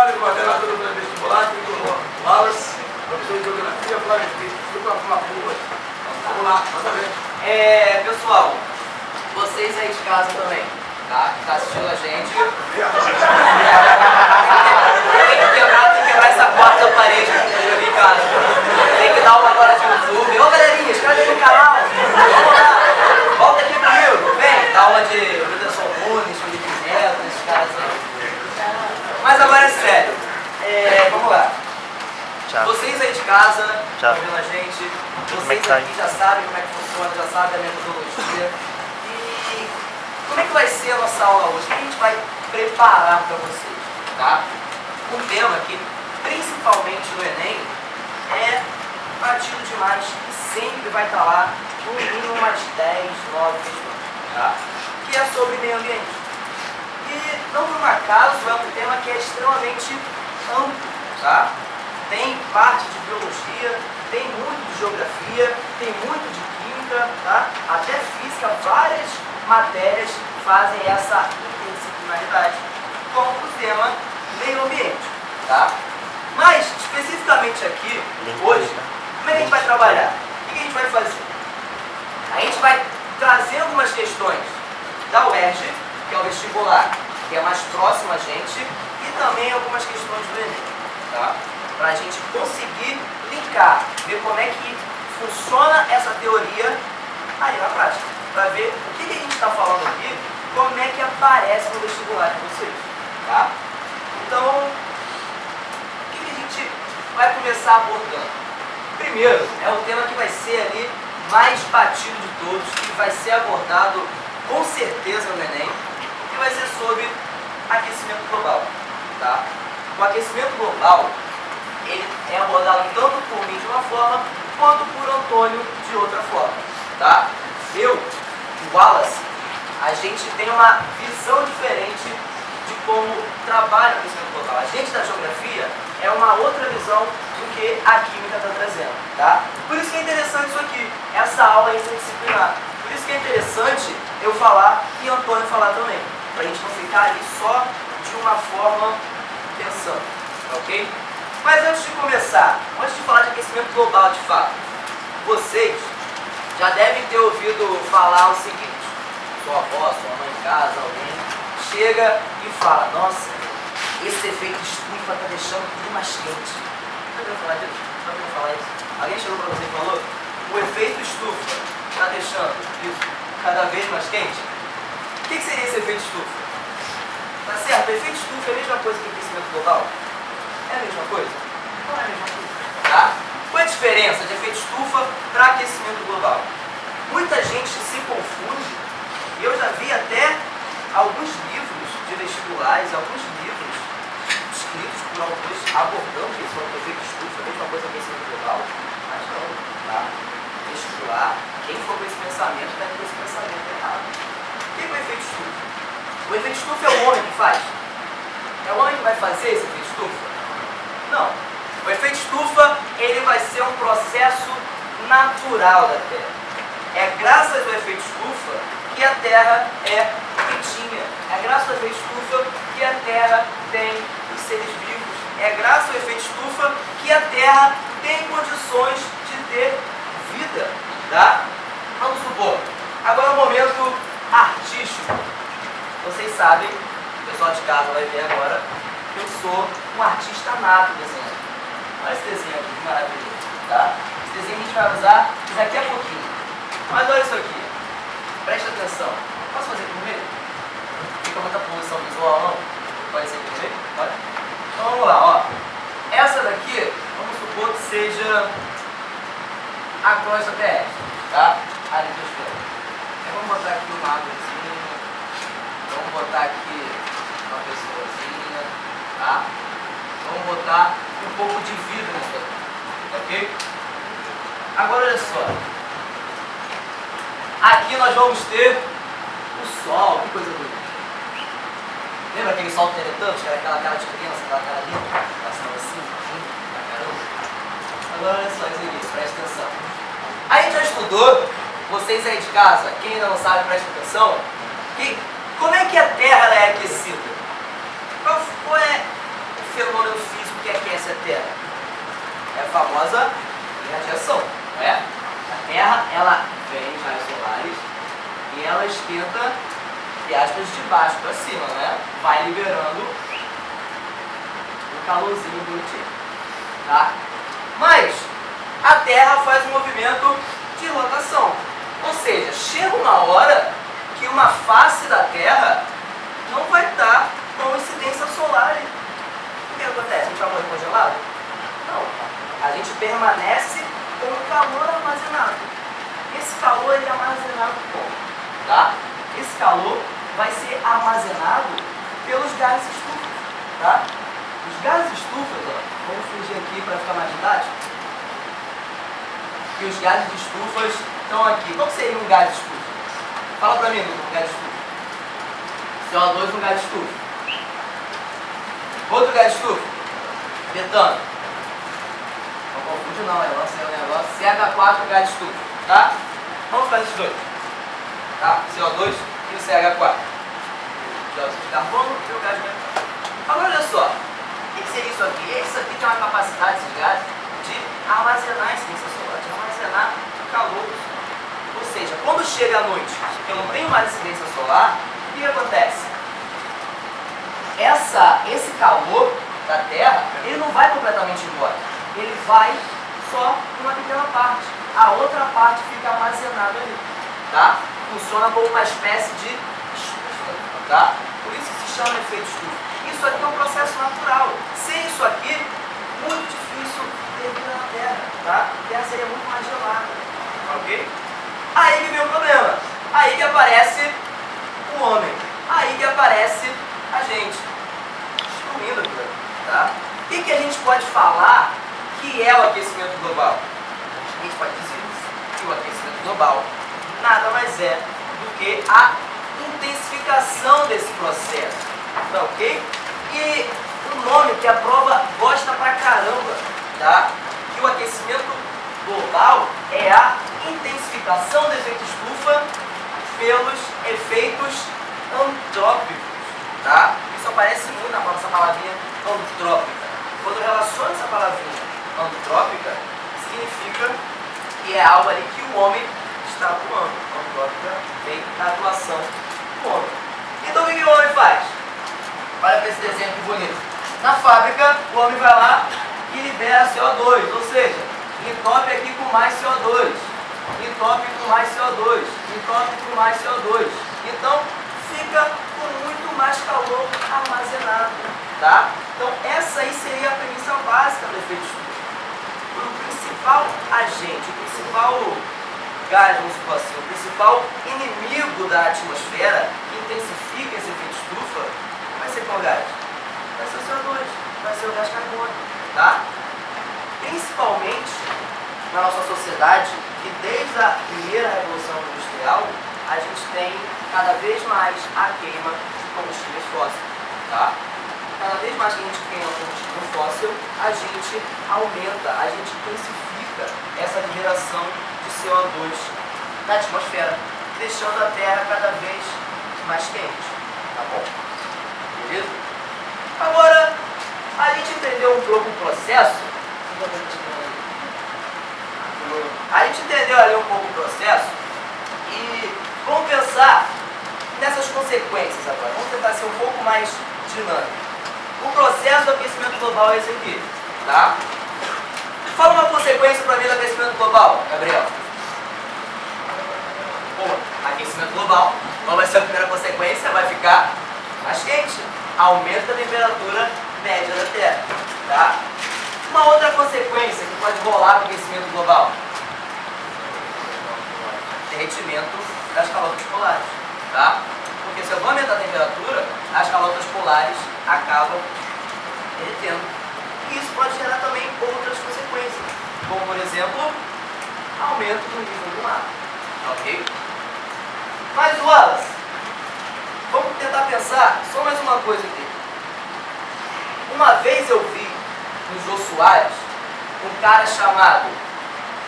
Paulo, coordenador do pré-vestibular, tricolor Wallace, professor de geografia, Flávio Espírito, uma curva. Vamos lá, manda ver. Pessoal, vocês aí de casa também, tá? Que tá assistindo a gente. Tem que quebrar essa quarta parede aqui em casa. Tem que dar uma agora de YouTube. Ô galerinha, inscreve no canal. Vamos lá. Volta aqui comigo. Vem, dá aula de Wilderson Nunes, Felipe Neto, esses caras aí. Mas agora é sério. Vamos lá. Tchau. Vocês aí de casa, Tchau. estão vendo a gente, Como é vocês que tá aqui já sabem como é que funciona, já sabem a metodologia. E como é que vai ser a nossa aula hoje? O que a gente vai preparar para vocês, tá? O tema aqui, principalmente no Enem, é batido demais e sempre vai estar lá, no mínimo umas 10, 9 questões, tá? Que é sobre meio ambiente. E não por um acaso é um tema que é extremamente amplo, tá? Tem parte de biologia, tem muito de geografia, tem muito de química, tá? Até física, várias matérias fazem essa interdisciplinaridade com o tema meio ambiente, tá? Mas, especificamente aqui, hoje, como é que a gente vai trabalhar? O que a gente vai fazer? A gente vai trazer algumas questões da UERJ, que é o vestibular, que é mais próximo a gente, e também algumas questões do Enem, tá? Para a gente conseguir linkar, ver como é que funciona essa teoria aí na prática, para ver o que a gente está falando aqui, como é que aparece no vestibular de vocês, tá? Então, o que a gente vai começar abordando? Primeiro, é o tema que vai ser ali mais batido de todos, que vai ser abordado com certeza no Enem, que vai ser sobre aquecimento global, tá? O aquecimento global, ele é abordado tanto por mim de uma forma, quanto por Antônio de outra forma, tá? Eu, o Wallace, a gente tem uma visão diferente de como trabalha o aquecimento global. A gente da geografia é uma outra visão do que a química está trazendo, tá? Por isso que é interessante isso aqui, essa aula interdisciplinar. Por isso que é interessante eu falar e Antônio falar também, para a gente não ficar ali só de uma forma pensando, ok? Mas antes de começar, antes de falar de aquecimento global de fato, vocês já devem ter ouvido falar o seguinte: sua avó, sua mãe em casa, alguém chega e fala: nossa, esse efeito estufa está deixando tudo mais quente. Você ouviu falar disso? Você ouviu falar isso? Alguém chegou para você e falou: o efeito estufa está deixando isso cada vez mais quente? O que seria esse efeito estufa? Tá certo? O efeito estufa é a mesma coisa que o aquecimento global? É a mesma coisa? Não é a mesma coisa. Tá? Qual é a diferença de efeito estufa para aquecimento global? Muita gente se confunde, e eu já vi até alguns livros de vestibulares, alguns livros escritos por autores abordando isso, o efeito estufa, a mesma coisa que aquecimento global, mas não, tá? Vestibular, quem for com esse pensamento está com esse pensamento errado. O que é o efeito estufa? O efeito estufa é o homem que faz? É o homem que vai fazer esse efeito estufa? Não. O efeito estufa, ele vai ser um processo natural da Terra. É graças ao efeito estufa que a Terra é quentinha. É graças ao efeito estufa que a Terra tem os seres vivos. É graças ao efeito estufa que a Terra tem condições de ter vida, tá? Vamos supor. Agora é um momento artístico. Vocês sabem, o pessoal de casa vai ver agora, eu sou um artista nato desenhando. Olha esse desenho aqui, que maravilhoso, tá? Esse desenho a gente vai usar daqui a pouquinho. Mas olha isso aqui, presta atenção. Posso fazer primeiro? Fica muita poluição visual, não? Pode ser primeiro? Pode? Então vamos lá, ó. Essa daqui, vamos supor que seja a crosta terrestre, tá? A litosfera. Vamos botar aqui uma árvorezinha. Vamos botar aqui uma pessoazinha, tá? Vamos botar um pouco de vida nisso aqui, ok? Agora olha só. Aqui nós vamos ter o sol, que coisa bonita. Lembra aquele sol do Teletubbies, que era aquela cara de criança, aquela cara linda? Passando assim, pra caramba. Agora olha só isso aqui, presta atenção. A gente já estudou, vocês aí de casa, quem ainda não sabe, presta atenção, que como é que a Terra ela é aquecida? Qual é o fenômeno Terra? É a famosa radiação, não é? A Terra, ela vem de raios solares e ela esquenta, entre aspas, de baixo para cima, né? Vai liberando o calorzinho bonitinho, tá? Mas a Terra faz um movimento de rotação, ou seja, chega uma hora que uma face da Terra não vai estar com incidência solar. O que acontece? A gente vai morrer congelado? Não. A gente permanece com o calor armazenado. Esse calor ele é armazenado como? Tá? Esse calor vai ser armazenado pelos gases estufas. Tá? Os gases estufas, ó, vamos fingir aqui para ficar mais didático. E os gases de estufas estão aqui. Qual seria um gás de estufa? Fala para mim, um gás de estufa. CO2 um gás de estufa. Outro gás de estufa. Metano. Não confunde não, é o negócio. CH4 gás de estufa. Tá? Vamos fazer esses dois. Tá? CO2 e o CH4. Dióxido de carbono e o gás de metano. Agora olha só. O que seria isso aqui? Isso aqui tem uma capacidade, esses gases, de armazenar a incidência solar, de armazenar calor. Ou seja, quando chega a noite, eu não tenho mais incidência solar, o que acontece? Esse calor da Terra, ele não vai completamente embora. Ele vai só uma pequena parte. A outra parte fica armazenada ali. Tá? Funciona como uma espécie de estufa. Tá? Por isso se chama efeito estufa. Isso aqui é um processo natural. Sem isso aqui, muito difícil ter vida na Terra. Tá? A Terra seria muito mais gelada. Ok? Aí que vem o problema. Aí que aparece o homem. Aí que aparece a gente. Destruindo aquilo. Tá? O que a gente pode falar que é o aquecimento global? A gente pode dizer que o aquecimento global nada mais é do que a intensificação desse processo. Tá ok? E o nome que a prova gosta pra caramba, tá? Que o aquecimento global é a intensificação do efeito estufa pelos efeitos antrópicos, tá? Isso aparece muito na prova, essa palavrinha antrópica. Quando eu relaciono essa palavrinha antrópica, significa que é algo ali que o homem está atuando. Antrópica vem da atuação do homem. Então o que o homem faz? Olha para esse desenho que bonito. Na fábrica, o homem vai lá e libera CO2, ou seja, entope aqui com mais CO2, entope com mais CO2, entope com mais CO2. Então, fica com muito mais calor armazenado, tá? Então, essa aí seria a premissa básica do efeito estufa. O principal agente, o principal gás, vamos supor assim, o principal inimigo da atmosfera que intensifica esse efeito estufa vai ser qual gás? Vai ser o CO2, vai ser o gás carbônico, tá? Principalmente na nossa sociedade, que desde a primeira revolução industrial, a gente tem cada vez mais a queima de combustíveis fósseis, tá? Cada vez mais que a gente queima combustível fóssil, a gente aumenta, a gente intensifica essa liberação de CO2 na atmosfera, deixando a Terra cada vez mais quente, tá bom? Beleza? Agora, a gente entendeu um pouco o processo. A gente entendeu ali um pouco o processo e vamos pensar nessas consequências agora. Vamos tentar ser um pouco mais dinâmico. O processo do aquecimento global é esse aqui, tá? Fala uma consequência para mim do aquecimento global, Gabriel. Pô, aquecimento global. Qual vai ser a primeira consequência? Vai ficar mais quente. Aumenta a temperatura média da Terra, tá? Uma outra consequência que pode rolar com o aquecimento global: derretimento das calotas polares, tá? Porque se eu vou aumentar a temperatura, as calotas polares acabam derretendo. E isso pode gerar também outras consequências, como por exemplo, aumento do nível do mar, ok? Mas Wallace, vamos tentar pensar só mais uma coisa aqui. Uma vez eu vi no Jô Soares um cara chamado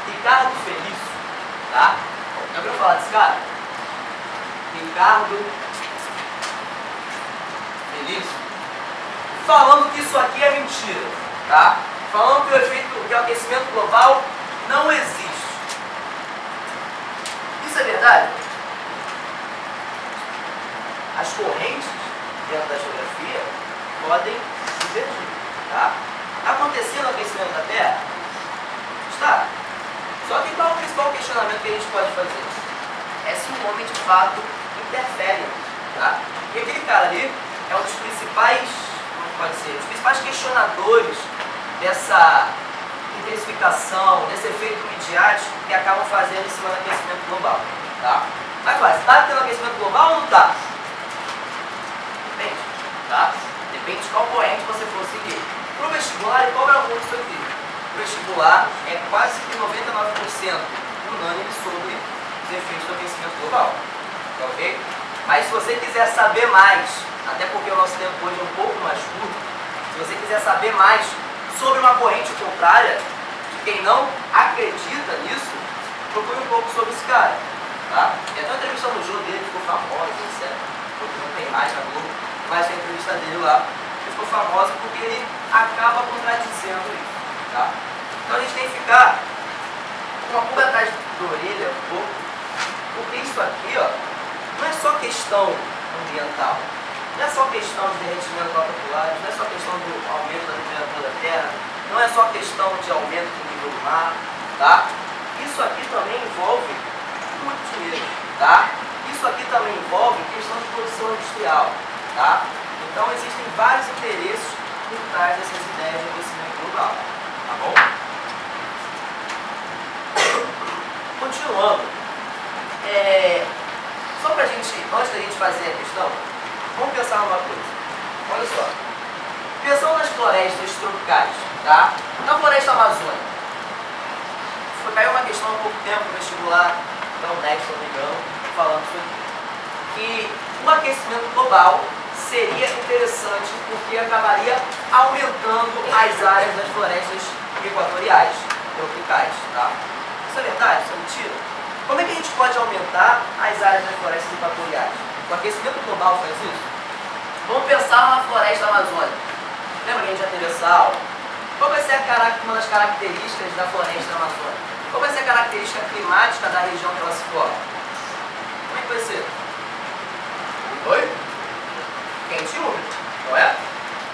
Ricardo Felício, tá? Já ouviu falar desse cara? Ricardo Felício, falando que isso aqui é mentira, tá? Falando que o aquecimento global não existe. Isso é verdade? As correntes dentro da geografia podem divergir, tá? Acontecendo o aquecimento da Terra? Está. Só que qual é o principal questionamento que a gente pode fazer? É se o homem de fato interfere, tá? E aquele cara ali é um dos principais, como pode ser, os principais questionadores dessa intensificação, desse efeito midiático que acabam fazendo em cima do aquecimento global, tá? Mas vai, está tendo aquecimento global ou não está? Depende, tá? Depende de qual corrente você for seguir. Para o vestibular, qual é o ponto disso aqui? O vestibular é quase que 99% unânime sobre os efeitos do aquecimento global, tá ok? Mas se você quiser saber mais, até porque o nosso tempo hoje é um pouco mais curto, se você quiser saber mais sobre uma corrente contrária, de quem não acredita nisso, procure um pouco sobre esse cara, tá? Tem até uma entrevista no jogo dele, ficou famosa, etc. Porque não tem mais na Globo, mas tem a entrevista dele lá, que ficou famosa porque ele acaba contradizendo isso, tá? Então a gente tem que ficar com uma pulga atrás da orelha um pouco, porque isso aqui, ó, não é só questão ambiental, não é só questão de derretimento de rotas polares, não é só questão do aumento da temperatura da Terra, não é só questão de aumento do nível do mar, tá? Isso aqui também envolve muito dinheiro, tá? Isso aqui também envolve questão de produção industrial, tá? Então existem vários interesses por trás dessas ideias de aquecimento global, tá bom? Continuando, só pra gente, antes da gente fazer a questão, vamos pensar numa coisa. Olha só. Pensando nas florestas tropicais, tá? Na floresta amazônica. Caiu uma questão há pouco tempo no vestibular, então 10, se não me engano, falando sobre que o aquecimento global seria interessante porque acabaria aumentando as áreas das florestas equatoriais, tropicais, tá? Isso é verdade? Isso é mentira? Como é que a gente pode aumentar as áreas das florestas equatoriais? O aquecimento global faz isso? Vamos pensar na floresta amazônica. Lembra que a gente já teve essa aula? Qual vai ser uma das características da floresta amazônica? Qual vai ser a característica climática da região que ela se forma? Como é que vai ser? Oi? Quente e úmido, não é?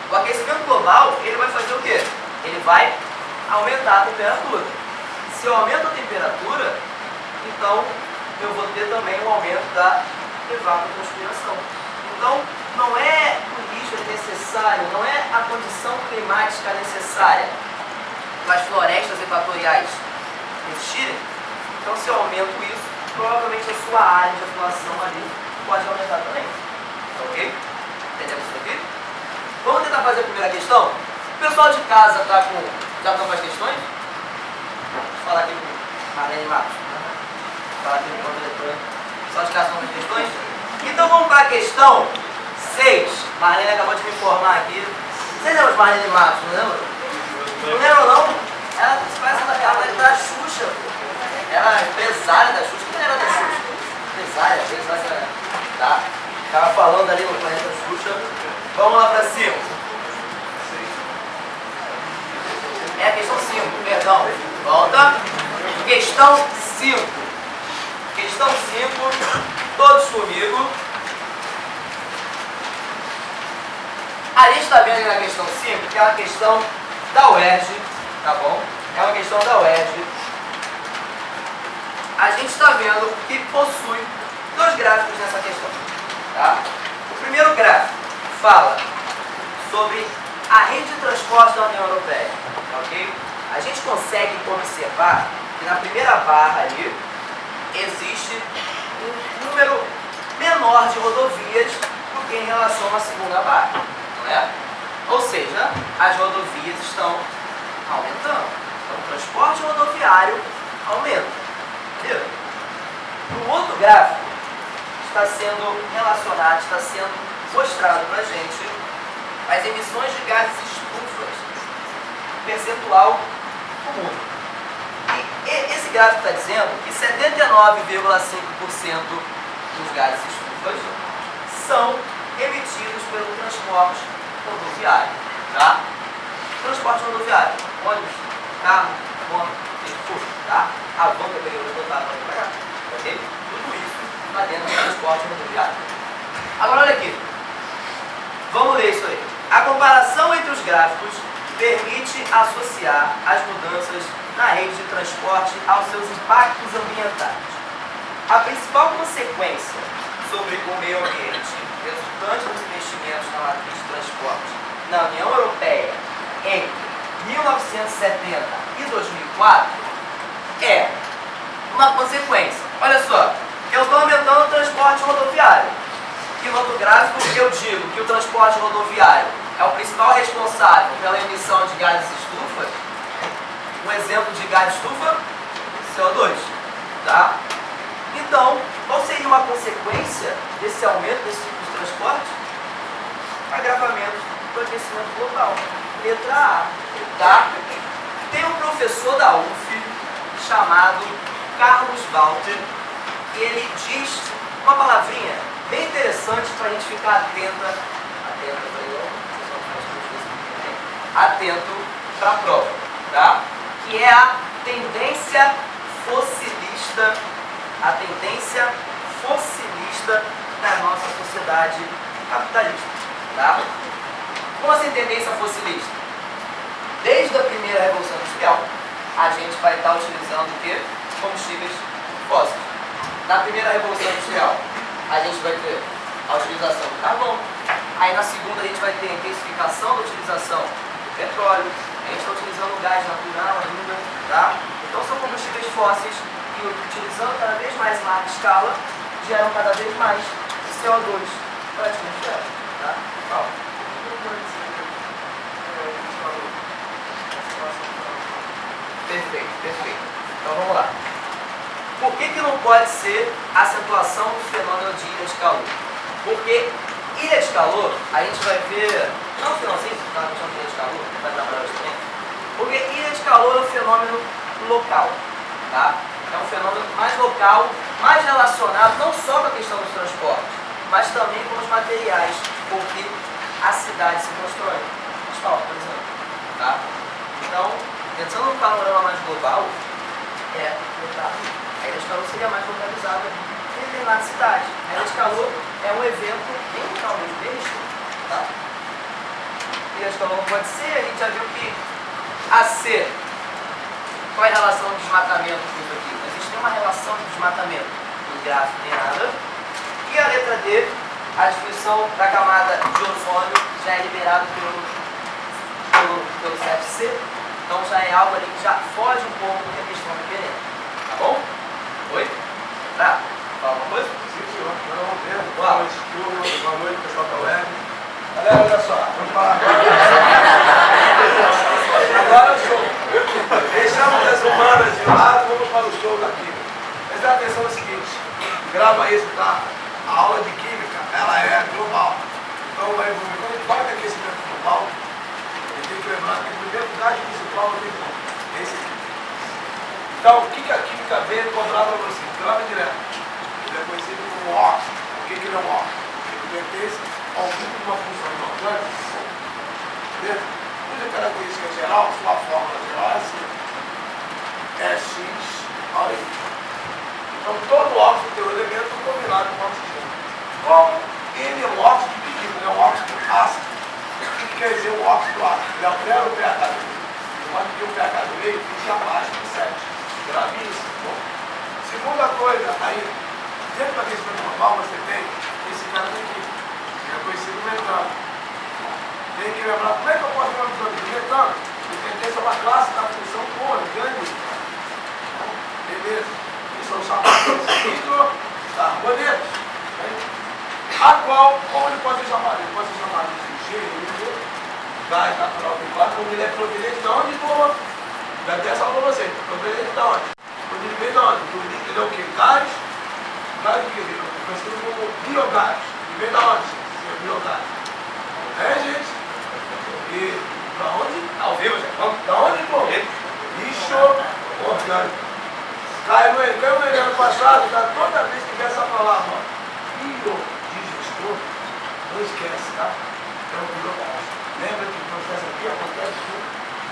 O aquecimento global, ele vai fazer o quê? Ele vai aumentar a temperatura. Se eu aumento a temperatura, então eu vou ter também um aumento da evapotranspiração. Então, não é o risco necessário, não é a condição climática necessária para as florestas equatoriais existirem. Então, se eu aumento isso, provavelmente a sua área de atuação ali pode aumentar também. Ok? Entendemos isso aqui? Vamos tentar fazer a primeira questão? O pessoal de casa já estão com as questões? Vou falar aqui com a Marlene Matos. Falar aqui no ponto eletrônico. O pessoal de casa estão com as questões? Então vamos para a questão 6. Marlene acabou de me informar aqui. Vocês lembram de Marlene Matos, não lembram? Não lembram não? Ela parece da Xuxa. Ela é empresária da Xuxa. Quem era da Xuxa? Empresária, tá? Estava falando ali no planeta Xuxa. Vamos lá para cima. É a questão 5, perdão. Volta. Questão 5. Questão 5. Todos comigo. A gente está vendo aí na questão 5, que é uma questão da UERJ, tá bom? É uma questão da UERJ. A gente está vendo que possui dois gráficos nessa questão, tá? O primeiro gráfico fala sobre a rede de transporte da União Europeia, ok? A gente consegue observar que na primeira barra ali existe um número menor de rodovias do que em relação à segunda barra, não é? Ou seja, as rodovias estão aumentando. Então, o transporte rodoviário aumenta. Entendeu? No outro gráfico, está sendo relacionado, está sendo mostrado para a gente as emissões de gases estufas, percentual do mundo. E esse gráfico está dizendo que 79,5% dos gases estufas são emitidos pelo transporte rodoviário, tá? Transporte rodoviário. ônibus, carro, moto, tudo, tá? A van que eu peguei, eu vou botar pra cá, ok? Tudo isso está dentro do transporte rodoviário. Agora olha aqui, vamos ler isso aí. A comparação entre os gráficos permite associar as mudanças na rede de transporte aos seus impactos ambientais. A principal consequência sobre o meio ambiente resultante dos investimentos na matriz de transporte na União Europeia entre 1970 e 2004 é uma consequência. Olha só, eu estou aumentando o transporte rodoviário. E no outro gráfico eu digo que o transporte rodoviário é o principal responsável pela emissão de gases estufa. Um exemplo de gás estufa, CO2, tá? Então, qual seria uma consequência desse aumento desse tipo de transporte? Agravamento do aquecimento global. Letra A, tá? Tem um professor da UF chamado Carlos Walter, e ele diz uma palavrinha bem interessante para a gente ficar atento para a prova, tá? Que é a tendência fossilista da nossa sociedade capitalista, tá? Como assim tendência fossilista? Desde a primeira Revolução Industrial, a gente vai estar utilizando o quê? Combustíveis fósseis. Na primeira Revolução Industrial, a gente vai ter a utilização do carvão. Aí na segunda a gente vai ter a intensificação da utilização do petróleo. A gente está utilizando o gás natural ainda, tá? Então são combustíveis fósseis que, utilizando cada vez mais em larga escala, geram cada vez mais CO2 para a atmosfera, tá? Perfeito. Então vamos lá. Por que não pode ser a acentuação do fenômeno de ilha de calor? Porque ilha de calor, a gente vai ver, não no finalzinho, você está chamando de ilha de calor, vai trabalhar hoje também. Porque ilha de calor é um fenômeno local, tá? É um fenômeno mais local, mais relacionado não só com a questão dos transportes, mas também com os materiais com que a cidade se constrói. Asfalto, por exemplo, tá? Então, pensando no panorama mais global, a ilha de calor seria mais localizada em determinada cidade. A ilha de calor é um evento bem local mesmo, bem restrito, tá? A ilha de calor não pode ser, a gente já viu que a C, qual é a relação do desmatamento com isso aqui? Não existe nenhuma relação de desmatamento no gráfico, nem nada. E a letra D, a destruição da camada de ozônio já é liberado pelo CFC, então já é algo ali que já foge um pouco do que a questão está querendo. Tá bom? Oi? Tá? Fala alguma coisa? Sim, senhor. Vamos ver. Boa noite, pessoal da web. Galera, olha só. Vamos falar agora. Agora o show. Deixamos as humanas de lado, vamos para o show da química. Presta atenção no seguinte. Grava isso, tá? A aula de química, ela é global. Então, vai evoluir. Quando a gente fala de aquecimento global, a gente tem que lembrar que o primeiro gás principal é esse aqui. Então, o que a química veio cobrar para você? Grava direto. Ele é conhecido como óxido. Por que ele é um óxido? Ele pertence ao grupo de uma função inorgânica. Beleza? Cuja característica geral, sua fórmula geral é assim. É X ao Y. Então, todo óxido tem um elemento combinado com oxigênio. Como ele é um óxido pequeno, ele é um óxido ácido. O que quer dizer o óxido ácido? Ele altera o pH do meio. De modo que o pH do meio fica abaixo de 7. Gravíssimo. Bom. Segunda coisa, aí, dentro da questão normal, você tem esse cara daqui, que é conhecido metano. Tem que lembrar, como é que eu posso falar sobre metano? Ele pertence a uma classe da função orgânica. Beleza? Que são chamados hidrocarbonetos. A qual, como ele pode ser chamado? Ele pode ser chamado de gênero, gás natural do quarto, como ele é proveniente de onde, pô? Já tem essa para você. Proveniente de onde? Ele vem de onde? Do líquido é o quê? Gás? Gás do que? Conhecido como biogás. Ele vem de onde? Sim, biogás. É, gente? E pra onde? Ao vivo, gente. Vamos. Da onde, pô? Lixo orgânico. Caiu no ano passado, tá? Toda vez que tiver essa palavra, ó, biodigestor, não esquece, tá? É o biogás. Lembra que o processo aqui acontece com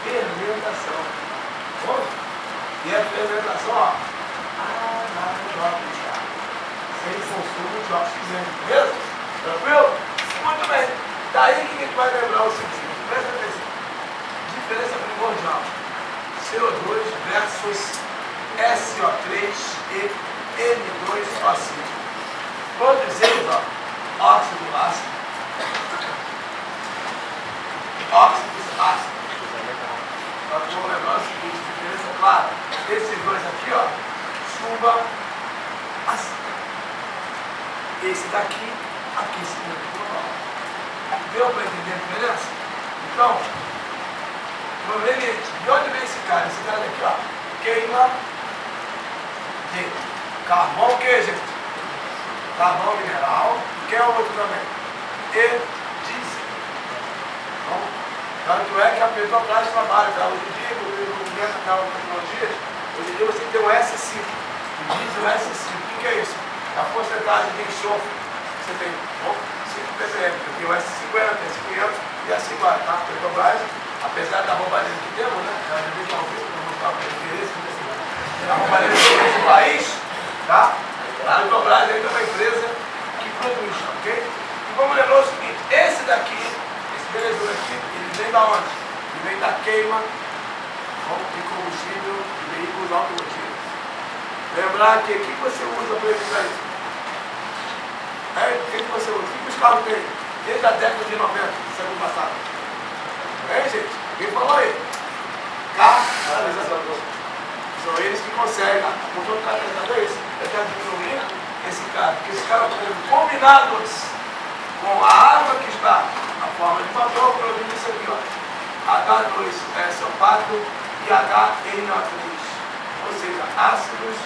fermentação. Bom? E a fermentação, ó, anaeróbica, sem consumo de oxigênio, beleza? Tranquilo? Muito bem. Daí que a gente vai lembrar o seguinte, presta atenção. Diferença primordial. CO2 versus SO3 e N2O5. Todos eles, ó, óxido ácido. Óxidos ácidos. Nós vamos lembrar o seguinte, diferença clara. Esses dois aqui, ó, chuva ácida. Esse daqui, aquecimento global. Deu para entender a diferença? Então, provavelmente, de onde vem esse cara? Esse cara daqui, ó, queima de carvão, o que, gente? Carvão mineral, que é o outro também? E diesel. Então, tanto é que a Petrobras trabalha, tá? Hoje em dia, no movimento daquela tecnologia, hoje em dia você tem um S5, o diesel S5. O que é isso? É a porcentagem de enxofre que você tem. Bom, 5 ppm, eu tenho o S50, S500 e assim vai, tá? Petrobras, apesar da roubalheira que temos, né? Já vi que é um vídeo, não vou ficar com interesse, a roubalheira do país, tá? A Petrobras ainda é uma empresa que produz, ok? E vamos lembrar o seguinte, esse daqui, esse belezura aqui, ele vem da onde? Ele vem da queima de combustível de veículos automotivos. Lembrar que o que você usa para evitar isso? O que você usa? O que os carros têm? Desde a década de 90, século passado. Gente? Quem falou aí? Catalisador. São eles que conseguem. O motor catalisador é isso. Eu quero diminuir esse cara. Porque esse cara, combinados com a água que está na forma de vapor, produz isso aqui, ó. H2SO4 e HNO3. Ou seja, ácidos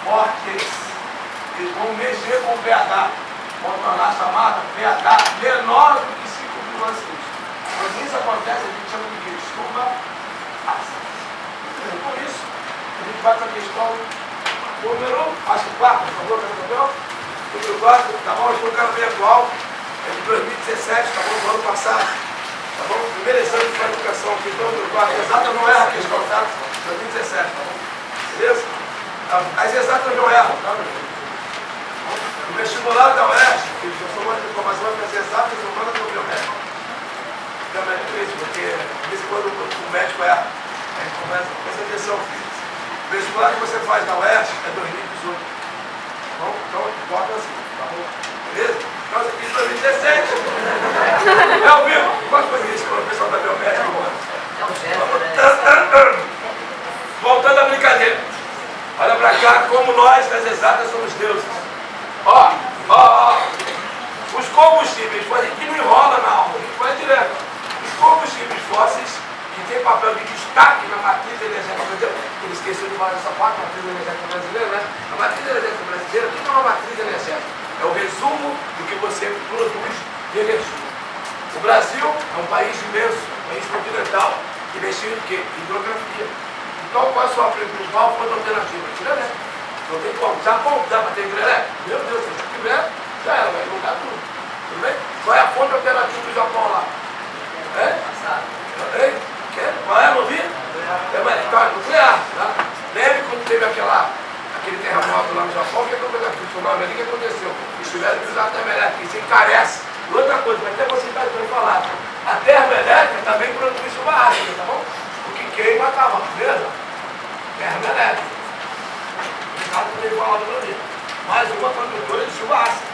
fortes. Eles vão mexer com o pH. Vão tornar a chamada pH menor do que 5,6. Quando isso acontece, a gente chama de chuva ácida. Por isso, a gente vai para a questão número, acho que 4, por favor, entendeu? Número 4, tá bom? Estou ficando bem atual. É de 2017, tá bom? Do ano passado. Tá bom? Primeiro exame de educação, questão número 4. Exata não erra a questão, tá? 2017, tá bom? Beleza? As exatas não erram, tá? O vestibular da UERJ, que eu sou uma informação para as exatas, eu mando para o meu médico. Também é difícil, porque de vez em quando o médico erra. A gente começa, presta atenção, filho. O vestibular que você faz na UERJ é 2018. Bom, então, bota assim, tá bom? Beleza? Nós aqui em 2017. É ao vivo. Qual foi isso para o pessoal da biomédica? Voltando à brincadeira. Olha para cá, como nós, das exatas, somos deuses. Ó. Os combustíveis fósseis, que não enrola na aula, a gente vai direto. Os combustíveis fósseis, que tem papel de destaque na matriz energética brasileira, ele esqueceu de falar dessa parte, matriz energética brasileira, né? A matriz energética brasileira, o que é uma matriz energética? É o resumo do que você produz de energia. O Brasil é um país imenso, um país continental, que investiu em quê? Hidrografia. Então, qual é a sua principal fonte alternativa? Hidrelétrica. Não tem como. Japão, dá para ter hidrelétrica? Meu Deus, se tiver, já era, vai inundar tudo. Tudo bem? Qual é a fonte alternativa do Japão lá? Qual é? Não vi? É uma nuclear, tá? Lembra quando teve aquele terremoto lá no Japão? O que aconteceu? O tsunami ali, o que aconteceu? Eles tiveram que usar a termoelétrica, isso encarece. E outra coisa, vai ter possibilidade de falar. A termoelétrica também produz chuva ácida, tá bom? O que queima acaba, beleza? Termoelétrica. O Ricardo também falava do Brasil. Mais uma produtora de chuva ácida.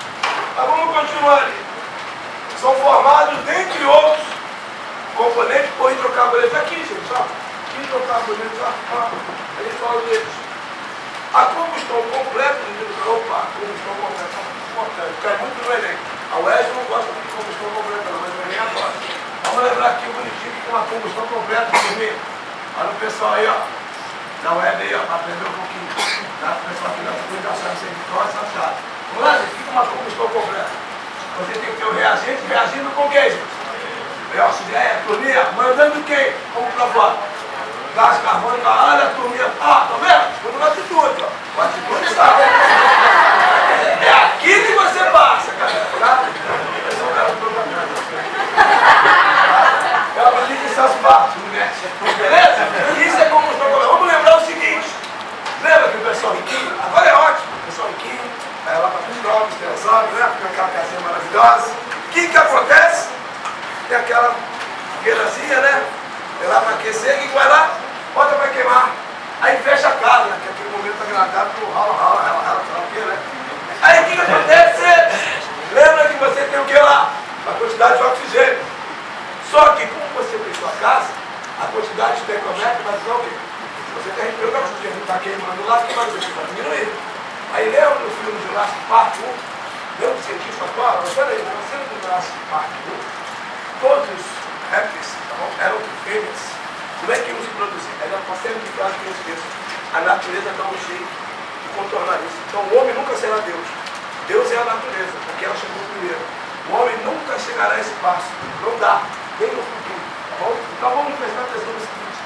Mas vamos continuar ali. São formados, dentre outros, componentes por hidrocarbonetos. Aqui, gente, ó. Hidrocarbonetos, ó. A gente fala deles. A combustão completa do hidrocarburo, a combustão completa, importante, cai muito no Enem. A UERJ não gosta de combustão completa, não, mas o Enem agora. Vamos lembrar aqui bonitinho que uma combustão completa, dormir. Olha o pessoal aí, ó. Da web aí, ó, para aprender um pouquinho. Tá? O pessoal aqui da comunicação sem vitória, chato. Vamos lá, gente, fica uma combustão completa. Você tem que ter o reagente reagindo com quem, gente? É oxigênio, é turminha, mandando quem? Vamos para fora. Gás carbônico, olha a turminha. Ah, tá vendo? Tudo na atitude, ó. A atitude está. É aqui que você passa, cara. Tá? Eu sou um cara propaganda. Eu aprendi com essas partes, não mexe. Ela vai aquecer e vai lá, bota para queimar. Aí fecha a casa, né? Que é aquele momento agradável, que rala, o quê, né? Aí o que acontece? Lembra que você tem o que lá? A quantidade de oxigênio. Só que, como você tem sua casa, a quantidade de termômetro vai ser o quê? Você tem respirando o oxigênio, está queimando lá, que vai diminuir. Aí lembra no filme Jurassic Park 1? Lembra do cientista atual? Olha aí, no filme do Jurassic Park 1, todos os répteis eram fêmeas. Como é que iam se produzir? Era uma série de frases que eu esqueço. A natureza dá um jeito de contornar isso. Então o homem nunca será Deus. Deus é a natureza, porque ela chegou primeiro. O homem nunca chegará a esse passo. Não dá, nem no futuro. Tá bom? Então vamos prestar atenção no seguinte.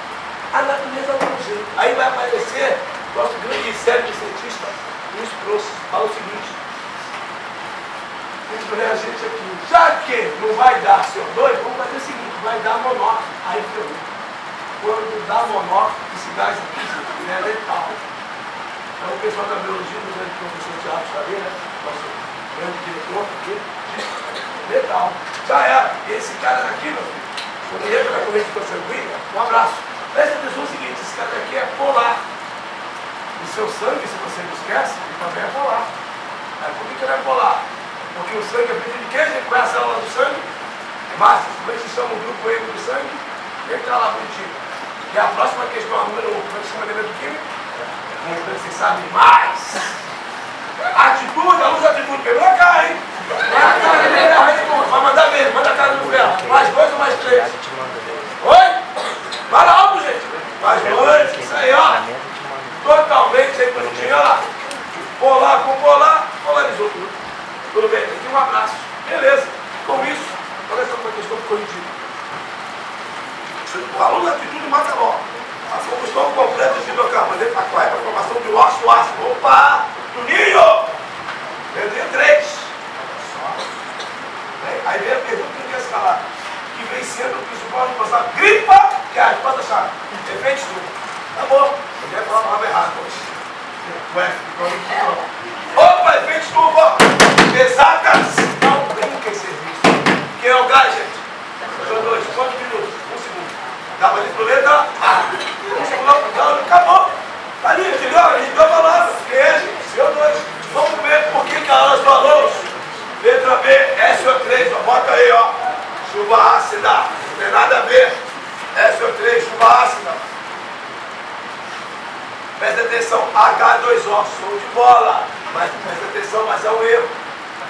A natureza dá um jeito. Aí vai aparecer nosso grande cérebro cientista, Luiz Proust, fala o seguinte. Vamos ver a gente aqui. Já que não vai dar CO2, vamos fazer o seguinte, vai dar monóxido. Aí pergunta. Quando dá monóxido, esse gás aqui é letal. Então o pessoal da biologia, do grande professor Tiago Xavier, né? Nosso grande diretor aqui, letal. Já era. E esse cara daqui, meu filho, quando ele entra na corrente sanguínea, um abraço. Presta atenção no seguinte, esse cara daqui é polar. O seu sangue, se você não esquece, ele também é polar. Por que ele é polar? Porque o sangue é feito de quê, gente? Qual é a célula do sangue? Massa. Como é que se chama o grupo M do sangue? Entra lá bonitinho. E a próxima questão, a número 1, como é que se chama o elemento químico? Vocês sabem mais. Atitude, a luz da atitude. Pegou a cara, hein? Vai mandar mesmo, manda a cara no governo. Mais 2 ou mais 3? Oi? Fala alto, gente. Mais 2, isso aí, ó. Totalmente aí bonitinho, olha lá. Polar com polar, polarizou tudo. Tudo bem? Aqui um abraço. Beleza. Com isso, olha só uma questão corrigida. O aluno da atitude mata logo. A combustão completa de hidrocarboneto para qual é? Para a formação de óxido ácido. Opa! Juninho! Eu tenho 3. Aí vem a pergunta que eu ia escalar. Que vem sendo o principal responsável. Gripa, que é a resposta-chave. Efeito estudo. Tá bom. Eu ia falar a palavra errada hoje. Opa, efeito estufa! Exatas! Não brinca em serviço. Quem é o gás, gente? São 2. Quantos minutos? 1 segundo. Dá para a letra A. 1 segundo. Acabou. Tá ali, entendeu? A gente deu a palavra. Quem é, gente? CO2. Vamos ver por que a Ana falou. Letra B, SO3. Ó. Bota aí, ó. Chuva ácida. Não tem nada a ver. SO3, chuva ácida. Presta atenção, H2O, show de bola. Mas presta atenção, mas é um erro.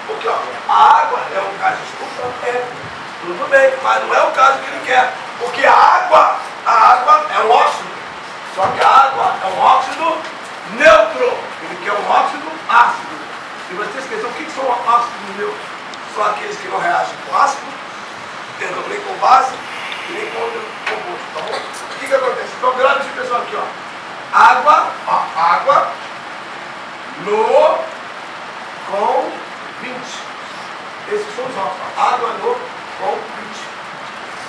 Porque ó, a água é um gás de estufa? É. Tudo bem, mas não é o caso que ele quer. Porque a água é um óxido. Só que a água é um óxido neutro. Ele quer um óxido ácido. E você esqueceu, o que são óxidos neutros? São aqueles que não reagem com ácido, nem com base, nem com composto. Tá bom? O que acontece? Então grave esse pessoal aqui, ó. Água no com 20. Esses são os óxidos. Água no com 20.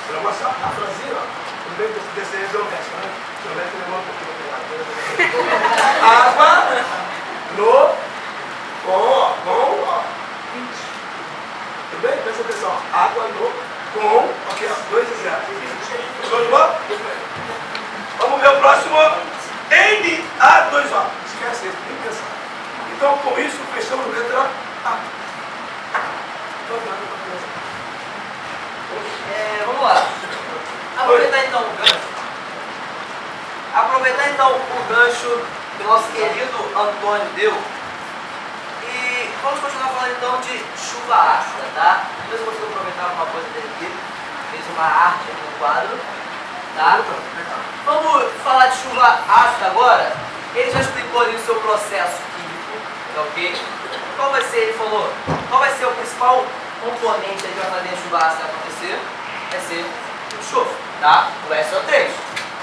Para mostrar a frasinha, ó. Tudo bem desse geométrico, né? Geométrico levou um pouquinho. Água no com 20. Tudo bem? Presta atenção. Água no com, aqui ó, 2 e 0. Show de bola? Vamos ver o próximo. Na2O. Esquece isso, nem pensar. Então, com isso, fechamos a letra A. Vamos lá. Aproveitar então o gancho que o nosso querido Antônio deu. E vamos continuar falando então de chuva ácida, tá? Depois eu consigo aproveitar uma coisa dele aqui. Fez uma arte aqui no quadro. Tá? Vamos falar de chuva ácida agora. Ele já explicou ali o seu processo químico, tá ok? Qual vai ser, ele falou, qual vai ser o principal componente que vai fazer a chuva ácida acontecer? Vai ser o enxofre, tá? O SO3,